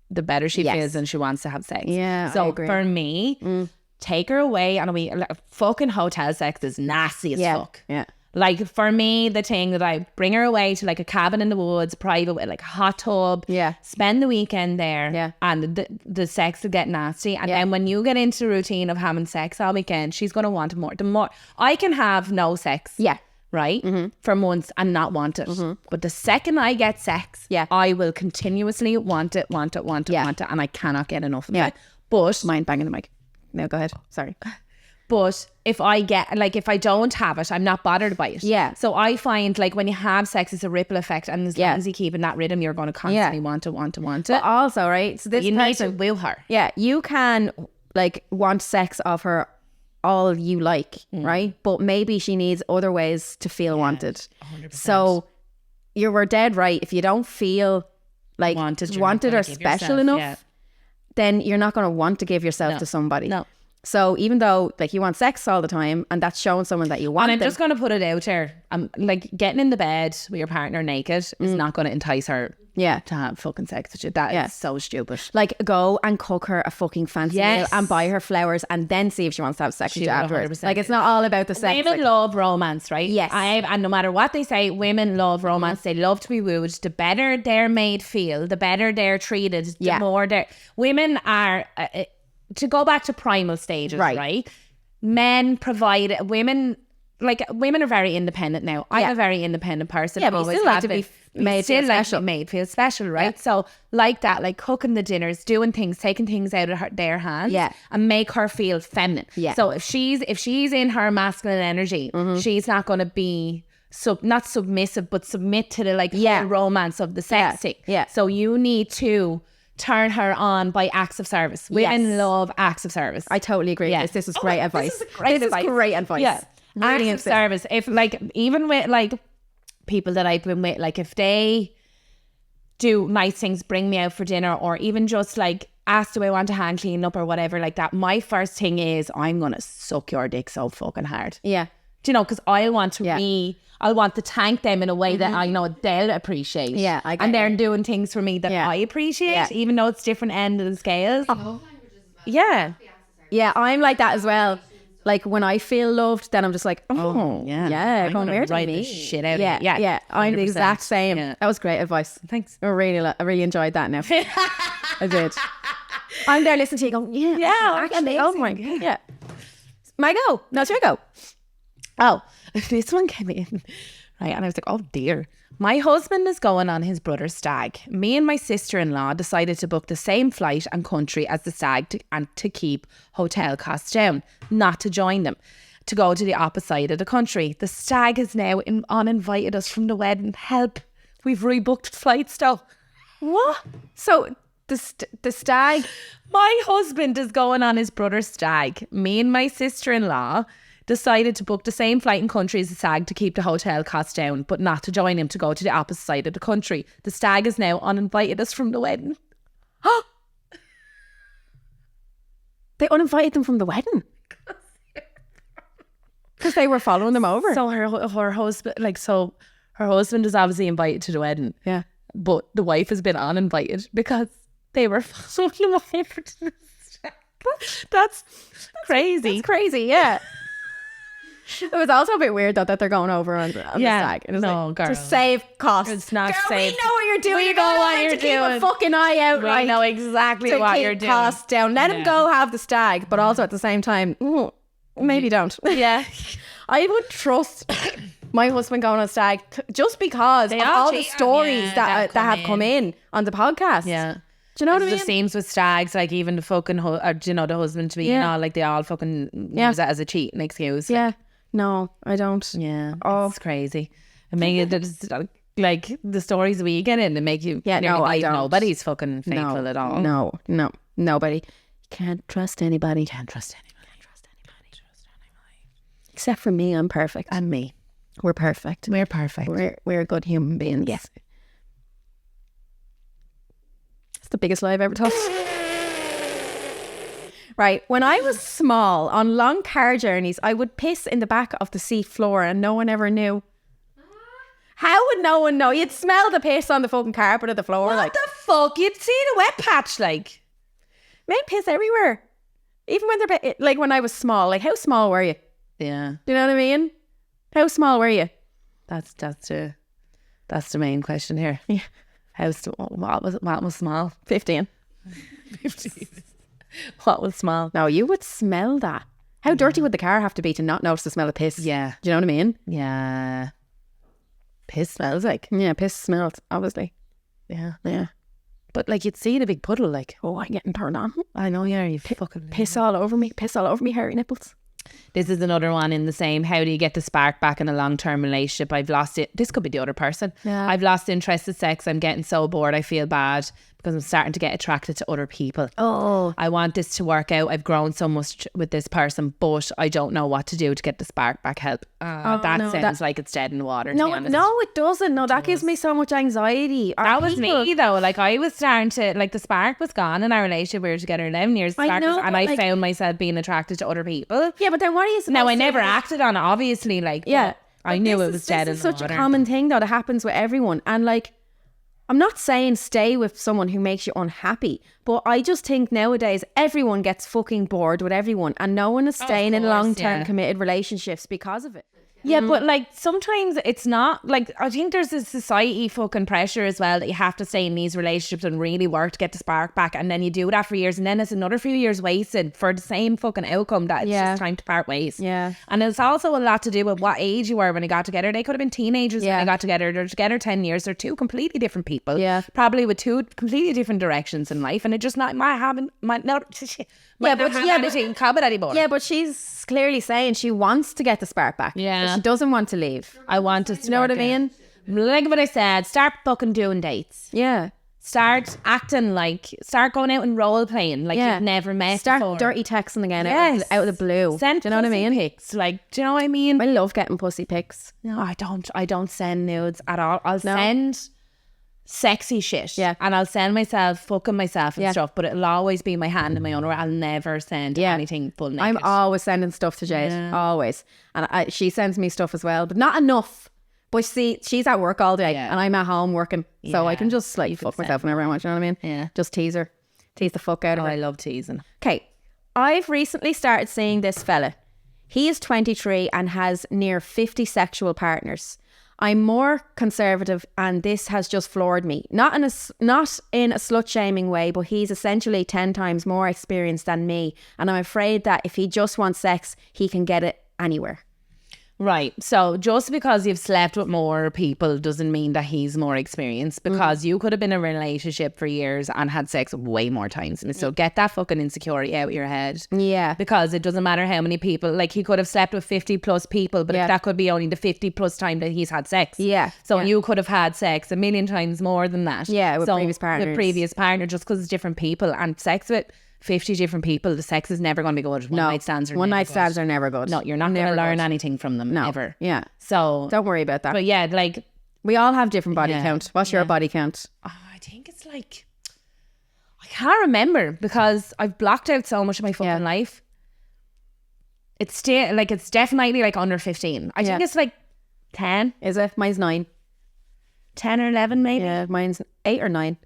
the better she Yes. feels and she wants to have sex. Yeah, so I agree. for me, take her away and fucking hotel sex is nasty as fuck. Yeah. Like for me, the thing that I bring her away to like a cabin in the woods, private with like a hot tub. Yeah. Spend the weekend there. Yeah. And the sex will get nasty. And then when you get into the routine of having sex all weekend, she's gonna want more. The more I can have no sex. Yeah. Right? For months and not want it. But the second I get sex, Yeah. I will continuously want it, want it, want it, want it, and I cannot get enough of Yeah. it. But Mind banging the mic. No, go ahead. Sorry. But if I get, like, if I don't have it, I'm not bothered by it. Yeah. So I find, like, when you have sex, it's a ripple effect. And as long as you keep in that rhythm, you're going to constantly want it, want it, want it. But also, right? So this You need person, to woo her. yeah, you can like want sex of her all you like, right? But maybe she needs other ways to feel wanted. 100%. So you were dead right. If you don't feel like Wanted, you're not wanted gonna or give special yourself, enough, yeah. then you're not going to want to give yourself No. to somebody. No. So even though like you want sex all the time and that's showing someone that you want And I'm them, just going to put it out there. Like, getting in the bed with your partner naked is not going to entice her yeah. to have fucking sex with you. That Yeah. is so stupid. Like go and cook her a fucking fancy meal Yes. and buy her flowers and then see if she wants to have sex with She you will afterwards. 100%. Like it's not all about the sex. Women like- love romance, right? Yes. And no matter what they say, women love romance. They love to be wooed. The better they're made feel, the better they're treated, the Yeah. more they're... Women are... to go back to primal stages, right? Men provide... Women are very independent now. I'm Yeah. a very independent person. Yeah, but you Always still like have to be been. made We still feel like to special. be made feel special, right? So like that, like cooking the dinners, doing things, taking things out of their hands, Yeah. and make her feel feminine. Yeah. So if she's in her masculine energy, she's not going to be not submissive, but submit to the whole romance of the sex thing. Yeah. So you need to turn her on by acts of service. Women Yes. love acts of service. I totally agree. Yeah. This is great advice. This is great advice. Yeah. Really Acts of service. If even with people that I've been with, if they do nice things, bring me out for dinner, or even just ask, do I want a hand clean up or whatever like that, my first thing is I'm gonna suck your dick so fucking hard. Yeah. Do you know? Because I want to I want to thank them in a way that I know they'll appreciate. Yeah, I get and they're you. doing things for me that Yeah. I appreciate, Yeah. even though it's different end of the scales. Yeah. Yeah, I'm like that as well. Like when I feel loved, then I'm just like, yeah, I'm come gonna here to write me. the shit out of yeah, it. Yeah, yeah. I'm the 100%. exact same. Yeah. That was great advice. Thanks. I really enjoyed that now. I did. I'm there listening to you going, actually, oh my god, yeah. My go. No, it's your go. Oh, this one came in. Right. And I was like, oh dear. My husband is going on his brother's stag. Me and my sister-in-law decided to book the same flight and country as the stag to keep hotel costs down, not to join them, to go to the opposite side of the country. The stag has now uninvited us from the wedding. Help. We've rebooked flights though. What? So the stag. My husband is going on his brother's stag. Me and my sister-in-law decided to book the same flight and country as the stag to keep the hotel costs down, but not to join him, to go to the opposite side of the country. The stag has now uninvited us from the wedding. They uninvited them from the wedding because they were following them over. So her husband, her husband is obviously invited to the wedding. Yeah. But the wife has been uninvited because they were following him over to the stag. That's crazy. It's crazy, yeah. It was also a bit weird though that they're going over on the stag. It was No, like, girl. to save costs. It's not girl, save- we know what you're doing. We You're know going what over you're to keep doing. a fucking eye out. We like, know exactly to what keep you're doing. costs down. Let him Yeah. go have the stag, but also at the same time, maybe don't. Yeah. I would trust my husband going on stag just because of all the cheat on stories you that have come in on the podcast. Yeah. Do you know what I It mean? just seems with stags, like even the fucking, the husband to be, like they all fucking use it as a cheating excuse. Yeah. No, I don't. Yeah. Oh. It's crazy. I mean, it's like the stories we get in, they make you nearly I believe don't. nobody's fucking faithful at all. No, nobody. You can't trust anybody. Can't trust anybody. Except for me, I'm perfect. And me. We're perfect. We're perfect. We're good human beings. Yes. It's the biggest lie I've ever told. Right. When I was small, on long car journeys, I would piss in the back of the seat floor and no one ever knew. How would no one know? You'd smell the piss on the fucking carpet of the floor. What like, the fuck? You'd see the wet patch, like. man, piss everywhere. Even when they're, like when I was small, like how small were you? Yeah. Do you know what I mean? How small were you? That's the main question here. Yeah. What was small? 15. 15. What was small? No, you would smell that. How dirty would the car have to be to not notice the smell of piss? Yeah. Do you know what I mean? Yeah. Piss smells like. Yeah, piss smells, obviously. Yeah. Yeah. But like you'd see the big puddle, like. Oh, I'm getting turned on. I know, yeah, you fucking Piss all over me. Piss all over me, hairy nipples. This is another one in the same. How do you get the spark back in a long-term relationship? I've lost it. This could be the other person. Yeah. I've lost interest in sex. I'm getting so bored. I feel bad because I'm starting to get attracted to other people. Oh. I want this to work out. I've grown so much with this person, but I don't know what to do to get the spark back. Help. That no, sounds like it's dead in the water. To No, be honest. no, it doesn't. No, that gives me so much anxiety. That was me though. Like I was starting to, like the spark was gone in our relationship. We were together 11 years. I know, and but, I like- found myself being attracted to other people. Yeah, but then what are you supposed Now I to never do? acted on it, obviously. Like, Yeah. but I But knew this it was is- dead in This is the such water. a common thing though that happens with everyone. And like, I'm not saying stay with someone who makes you unhappy, but I just think nowadays everyone gets fucking bored with everyone and no one is staying in course, long-term yeah. committed relationships because of it. Yeah, but like sometimes it's not like, I think there's a society fucking pressure as well that you have to stay in these relationships and really work to get the spark back, and then you do that for years and then it's another few years wasted for the same fucking outcome that it's Yeah. just time to part ways. Yeah. And it's also a lot to do with what age you were when you got together. They could have been teenagers when Yeah. they got together. They're together 10 years. They're two completely different people. Yeah. Probably with two completely different directions in life, and it just might have anything in common anymore. Yeah, but she's clearly saying she wants to get the spark back. Yeah. But she doesn't want to leave. I want to. You know what I mean? Like what I said, start fucking doing dates. Yeah. Start acting like, start going out and role playing like Yeah. you've never met Start before. dirty texting again Yes. out of the blue. Send do you know what I pussy mean? pics. Like, do you know what I mean? I love getting pussy pics. No, I don't send nudes at all. I'll send sexy shit. Yeah. And I'll send myself fucking myself and Yeah. stuff, but it'll always be my hand in my underwear. I'll never send anything full naked. I'm always sending stuff to Jade. Always. And she sends me stuff as well, but not enough. But see, she's at work all day Yeah. and I'm at home working. So I Yeah. can just like fuck myself whenever I want, you know what I mean? Yeah. Just tease her. Tease the fuck out of Oh, her. I love teasing. Okay. I've recently started seeing this fella. He is 23 and has near 50 sexual partners. I'm more conservative and this has just floored me. Not in a slut shaming way, but he's essentially 10 times more experienced than me. And I'm afraid that if he just wants sex, he can get it anywhere. Right. So just because you've slept with more people doesn't mean that he's more experienced, because you could have been in a relationship for years and had sex way more times. And so get that fucking insecurity out of your head. Yeah. Because it doesn't matter how many people, like he could have slept with 50 plus people, but Yeah. that could be only the 50 plus time that he's had sex. Yeah. So Yeah. you could have had sex a million times more than that. Yeah, with So previous partners. With previous partner, just because it's different people, and sex with 50 different people, the sex is never going to be good. One night stands are One never night good. stands are never good. No, you're not going to Never learn good. anything from them, No. ever. Yeah. So, Don't worry about that. but yeah, like, We all have different body Yeah. count. What's your body count? I think it's like, I can't remember because I've blocked out so much of my fucking Yeah. life. It's still, like, it's definitely like under 15. I think Yeah. it's like 10, Is it? Mine's 9. 10 or 11 maybe. Yeah, mine's 8 or 9.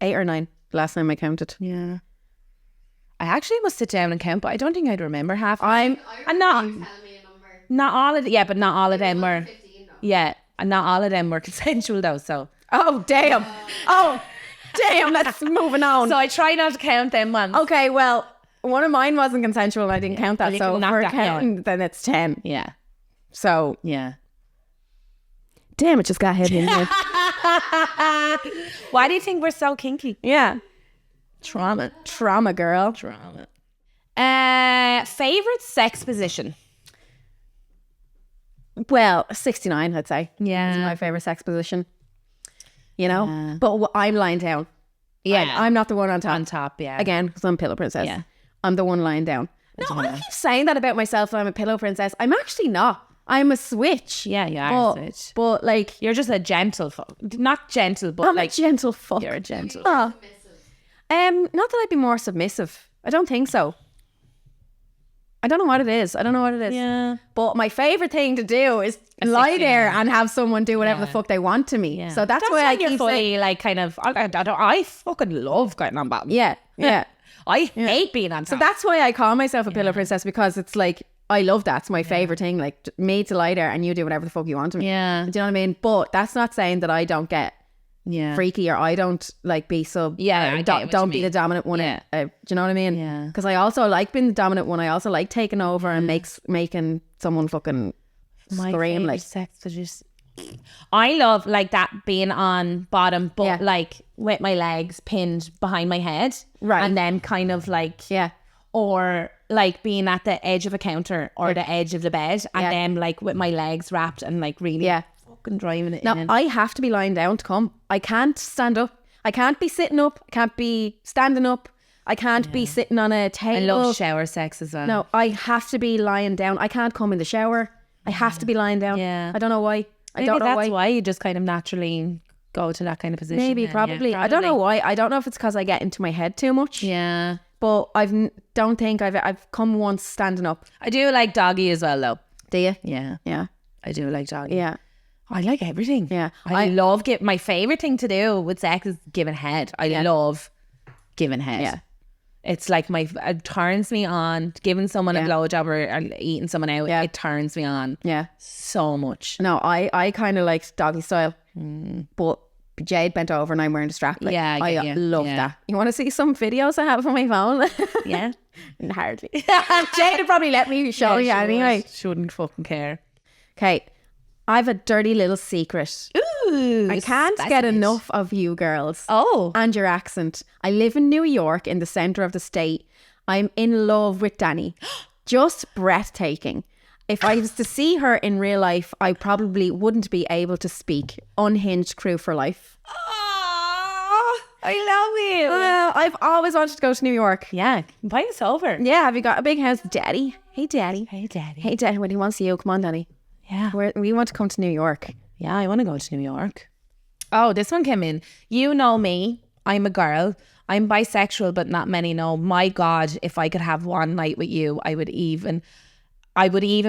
8 or 9. Last time I counted. Yeah. I actually must sit down and count, but I don't think I'd remember half. I'm I'm not. Tell me a number. Not all of but not all of them were. Yeah, and not all of them were consensual though. So Oh, damn. Oh, damn. Let's moving on. I try not to count them ones. Okay, well, one of mine wasn't consensual and I didn't count that. well, you So can if knock we're that down. counting, then it's 10. Yeah, So, yeah. damn, it just got heavy in here. Why do you think we're so kinky? Yeah. Trauma. Trauma, girl. Trauma. Favorite sex position? Well, 69, I'd say. Yeah. Is my favorite sex position. You know? Yeah. But I'm lying down. Yeah, I'm not the one on top. on top. Yeah, Again, because I'm Pillow Princess. Yeah. I'm the one lying down. No, I keep saying that about myself, that I'm a Pillow Princess. I'm actually not. I'm a switch. yeah, you are. Switch. But like, You're just a gentle fuck. Not gentle, but I'm like a gentle fuck. you're a gentle. Oh. Not that I'd be more submissive. I don't think so. I don't know what it is. Yeah. But my favorite thing to do is lie there and have someone do whatever the fuck they want to me. Yeah. So that's why I when you're keep saying, fully like kind of. I fucking love getting on bottom. yeah. I hate being on top. So that's why I call myself a Pillow Princess, because it's like, I love that. It's my favorite thing. Like, made to lie there and you do whatever the fuck you want to me. Yeah. Do you know what I mean? But that's not saying that I don't get yeah. freaky or I don't like be sub. Yeah, or I get don't, what don't you be mean. the dominant one. Yeah. Do you know what I mean? Yeah. Because I also like being the dominant one. I also like taking over and making someone fucking My scream. favorite Like, sex position. I love like that being on bottom, but Yeah. like with my legs pinned behind my head, Right. and then kind of like yeah, or like being at the edge of a counter or the edge of the bed, and Yeah. then like with my legs wrapped and like really yeah. fucking driving it Now in. I have to be lying down to come. I can't stand up. I can't be sitting up. I can't be standing up. I can't be sitting on a I table. love shower sex as well. No, I have to be lying down. I can't come in the shower. I have to be lying down. Yeah. I don't know why. I Maybe don't know that's why. why you just kind of naturally go to that kind of position. Maybe, then, probably. yeah, I don't know why. I don't know if it's because I get into my head too much. Yeah, But don't think I've come once standing up. I do like doggy as well, though. Do you? Yeah, Yeah. I do like doggy. Yeah. I like everything. Yeah. I love my favorite thing to do with sex is giving head. I love giving head. Yeah. It's like it turns me on. Giving someone a blowjob or eating someone out, Yeah. it turns me on Yeah. so much. No, I kind of like doggy style. But Jade bent over and I'm wearing a strap. Like, Yeah, I I get you. love Yeah. that. You want to see some videos I have on my phone? Yeah. Hardly. Jade would probably let me show you anyway. Shouldn't fucking care. Okay. I have a dirty little secret. Ooh, I can't get enough of you girls. Oh, And your accent. I live in New York in the center of the state. I'm in love with Danny. Just breathtaking. If I was to see her in real life, I probably wouldn't be able to speak. Unhinged crew for life. I love you. I've always wanted to go to New York. Yeah, invite us over. Yeah, have you got a big house? Daddy. Hey, Daddy. Hey, Daddy. Hey, Daddy, when he wants you, come on, Danny. Yeah. We want to come to New York. Yeah, I want to go to New York. Oh, this one came in. You know me. I'm a girl. I'm bisexual, but not many know. My God, if I could have one night with you, I would even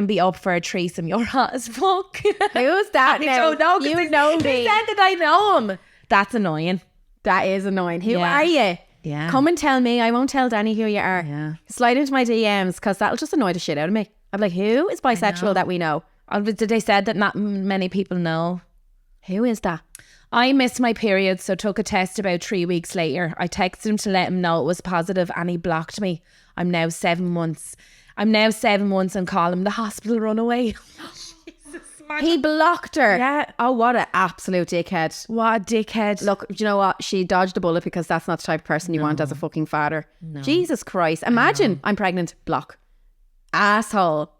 be up for a threesome. You're hot as fuck. Who's that I now? don't know. 'Cause You know they me. said that I know him. That's annoying. That is annoying. Who Yeah. are you? Yeah. Come and tell me. I won't tell Danny who you are. Yeah. Slide into my DMs because that'll just annoy the shit out of me. I'm like, who is bisexual that we know? Did they said that not many people know? Who is that? I missed my period, so took a test about 3 weeks later. I texted him to let him know it was positive and he blocked me. I'm now 7 months and call him the hospital runaway. He blocked her. Yeah. Oh, what an absolute dickhead. What a dickhead. Look, do you know what? She dodged a bullet because that's not the type of person you want as a fucking father. Jesus Christ. Imagine I'm pregnant. Block. Asshole.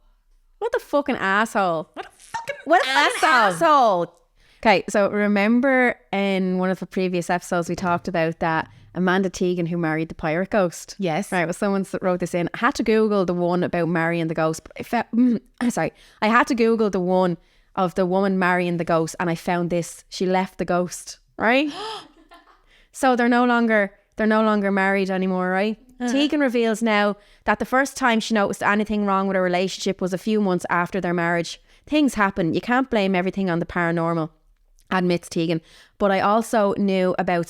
What the fucking asshole? What a fucking asshole. Okay, so remember in one of the previous episodes we talked about that Amanda Teagan who married the pirate ghost? Yes. Right, well someone wrote this in. I had to Google the one about marrying the ghost. But I had to Google the one of the woman marrying the ghost and I found this. She left the ghost, right? So they're no longer married anymore, right? Tegan reveals now that the first time she noticed anything wrong with her relationship was a few months after their marriage. Things happen. You can't blame everything on the paranormal, admits Tegan. But I also knew about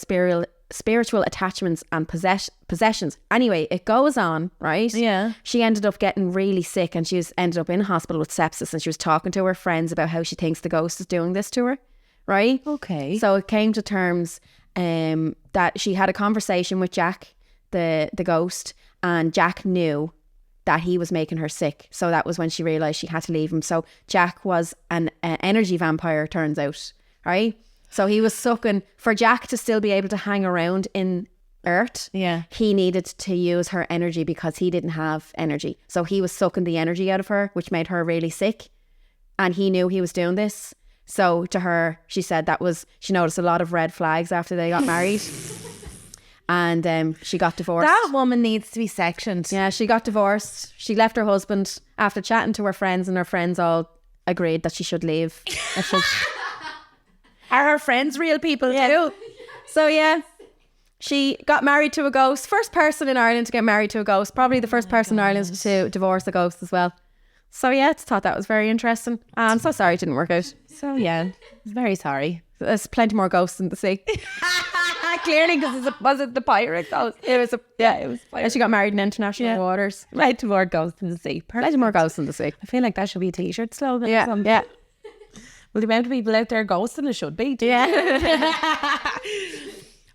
spiritual attachments and possessions. Anyway, it goes on, right? Yeah. She ended up getting really sick and ended up in hospital with sepsis, and she was talking to her friends about how she thinks the ghost is doing this to her, right? Okay. So it came to terms that she had a conversation with Jack, the ghost, and Jack knew that he was making her sick. So that was when she realised she had to leave him. So Jack was an energy vampire, turns out, right? So he was sucking, for Jack to still be able to hang around in Earth, Yeah. he needed to use her energy because he didn't have energy. So he was sucking the energy out of her, which made her really sick. And he knew he was doing this. So to her, she said she noticed a lot of red flags after they got married. And she got divorced. That woman needs to be sectioned. Yeah, she got divorced. She left her husband after chatting to her friends, and her friends all agreed that she should leave. Are her friends real people too? So yeah, she got married to a ghost. First person in Ireland to get married to a ghost. Probably the first person in Ireland to divorce a ghost as well. So yeah, I just thought that was very interesting. I'm so sorry it didn't work out. So yeah, very sorry. There's plenty more ghosts in the sea. Clearly, because was it the pirate ghost? It was and she got married in international waters. Right to more ghosts in the sea. Plenty more ghosts in the sea. I feel like that should be a t-shirt slogan. or Yeah, something. yeah. Well, the amount of people out there ghosting, it should be. Yeah.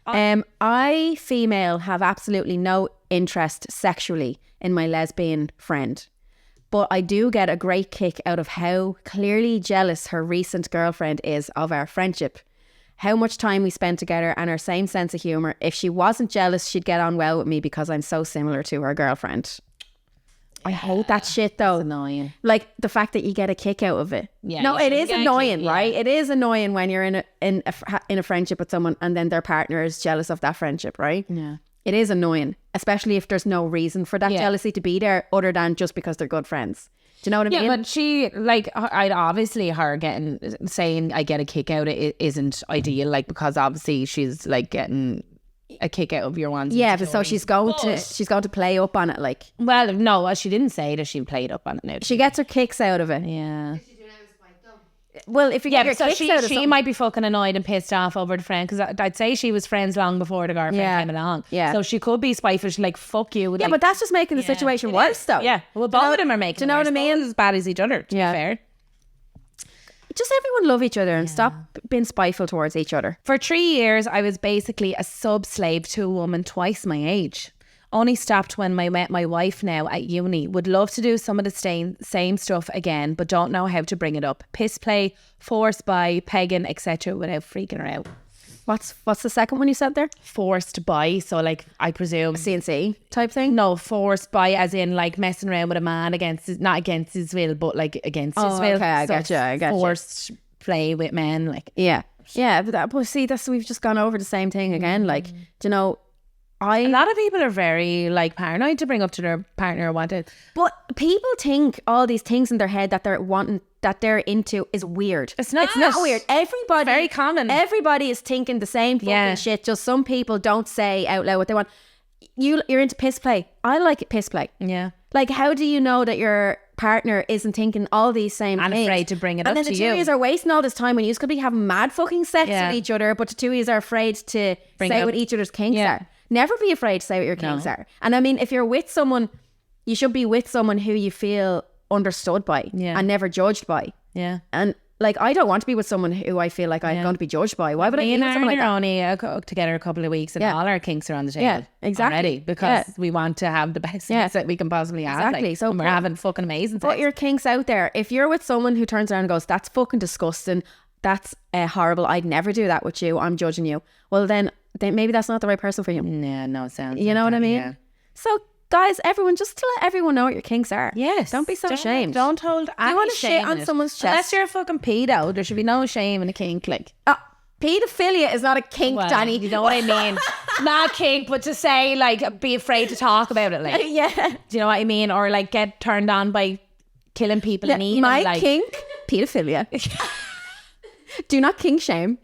I, female, have absolutely no interest sexually in my lesbian friend. But I do get a great kick out of how clearly jealous her recent girlfriend is of our friendship. How much time we spend together and our same sense of humour. If she wasn't jealous, she'd get on well with me because I'm so similar to her girlfriend. I hate that shit though. Annoying. Like the fact that you get a kick out of it. Yeah, no, you it should is get a annoying, kick, yeah. right? It is annoying when you're in a friendship with someone and then their partner is jealous of that friendship, right? Yeah. It is annoying, especially if there's no reason for that jealousy to be there other than just because they're good friends. Do you know what I mean? Yeah, but she, like, I'd obviously her saying I get a kick out of it isn't ideal, like, because obviously she's like getting a kick out of your ones. Yeah, but so she's going to play up on it, like. Well, no, she didn't say that she played up on it now. She gets her kicks out of it. Yeah. Well, if you get your so kicks out of she something- might be fucking annoyed and pissed off over the friend, because I'd say she was friends long before the girlfriend Yeah. came along. Yeah. So she could be spiteful. She's like, fuck you. Yeah, but that's just making the situation worse, though. Yeah. Well, both of them are making do you know it what I worse. mean? Both as bad as each other, to be fair. Just everyone love each other and stop being spiteful towards each other. For 3 years, I was basically a sub-slave to a woman twice my age. Only stopped when I met my wife now at uni. Would love to do some of the same stuff again, but don't know how to bring it up. Piss play, forced by, pegging, etc. without freaking her out. What's the second one you said there? Forced by, so like, I presume... CNC type thing? No, forced by as in like messing around with a man not against his will, but like against his will. Okay, I So getcha. forced play with men, like... Yeah. Yeah, but see, we've just gone over the same thing again. Like, do you know... A lot of people are very like paranoid to bring up to their partner what it. But people think all these things in their head that they're into is weird. It's not. It's not weird. Everybody, Very common. Everybody is thinking the same fucking shit. Just some people don't say out loud what they want. You're into piss play. I like piss play. Yeah. Like, how do you know that your partner isn't thinking all these same And things? afraid to bring it and up then to the two you. of you are wasting all this time when you could be having mad fucking sex with each other, but the two of you are afraid to Bring it say up. what each other's kinks Yeah. are. Never be afraid to say what your kinks are. And I mean, if you're with someone, you should be with someone who you feel understood by and never judged by. Yeah. And like, I don't want to be with someone who I feel like I'm going to be judged by. Why would I be Me and with someone like Aaron that? are only together a couple of weeks, and all our kinks are on the table. Yeah, exactly. Already, because we want to have the best sex that we can possibly have. Exactly. Like, So and we're put- having fucking amazing Put sex. your kinks out there. If you're with someone who turns around and goes, that's fucking disgusting, that's horrible, I'd never do that with you, I'm judging you, well then maybe that's not the right person for you. Yeah, no, it sounds. You know what I mean? Yeah. So guys, everyone, just to let everyone know what your kinks are. Yes. Don't be so ashamed. Don't hold any you wanna shit shame on in it. someone's chest? Unless you're a fucking pedo, there should be no shame in a kink. Like, Pedophilia is not a kink, well, Danny. you know what I mean? Not kink, but to say, like, be afraid to talk about it. Like, Yeah. do you know what I mean? Or like get turned on by killing people and eating My them, like, kink, pedophilia. Do not kink shame.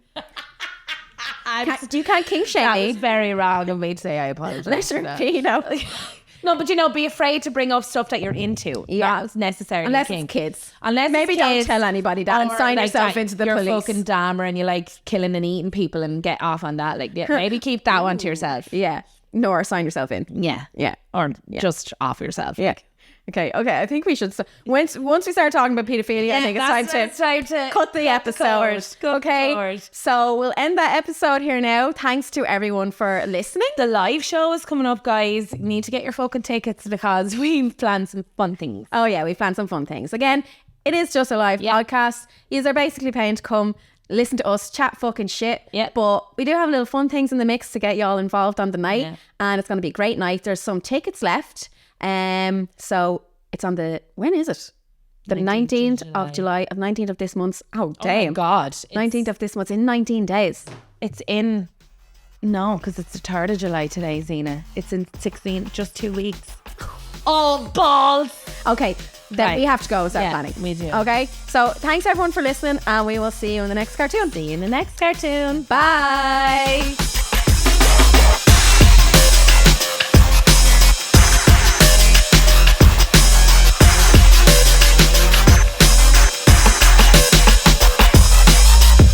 You can't kink shame That me. was very wrong of me to say. I apologize. Unless for you're that. pedo. No, but be afraid to bring up stuff that you're into. Yeah. Not necessarily Unless kink. it's kids. Unless Maybe it's don't kids, tell anybody that and or sign like yourself that into the you're police. fucking Dahmer and you like killing and eating people and get off on that. Like, maybe keep that one to yourself. Yeah. No, or sign yourself in. Yeah. Yeah. Or just off yourself. Yeah. Okay. I think we should. Once we start talking about paedophilia, I think it's time to cut the episode. Okay. So we'll end that episode here now. Thanks to everyone for listening. The live show is coming up, guys. You need to get your fucking tickets because we've planned some fun things. Oh yeah, we planned some fun things. Again, it is just a live podcast. Yous are basically paying to come listen to us chat fucking shit. Yeah. But we do have little fun things in the mix to get y'all involved on the night, and it's going to be a great night. There's some tickets left. So it's on when is it? The 19th of July, 19th of this month. Oh, damn. Oh my God. 19th of this month, in 19 days. It's in... No, because it's the 3rd of July today, Zena. It's in 16, just 2 weeks. Oh, balls. Okay, then Right. we have to go and start Yeah, planning. we do. Okay, so thanks everyone for listening, and we will see you in the next cartoon. See you in the next cartoon. Bye.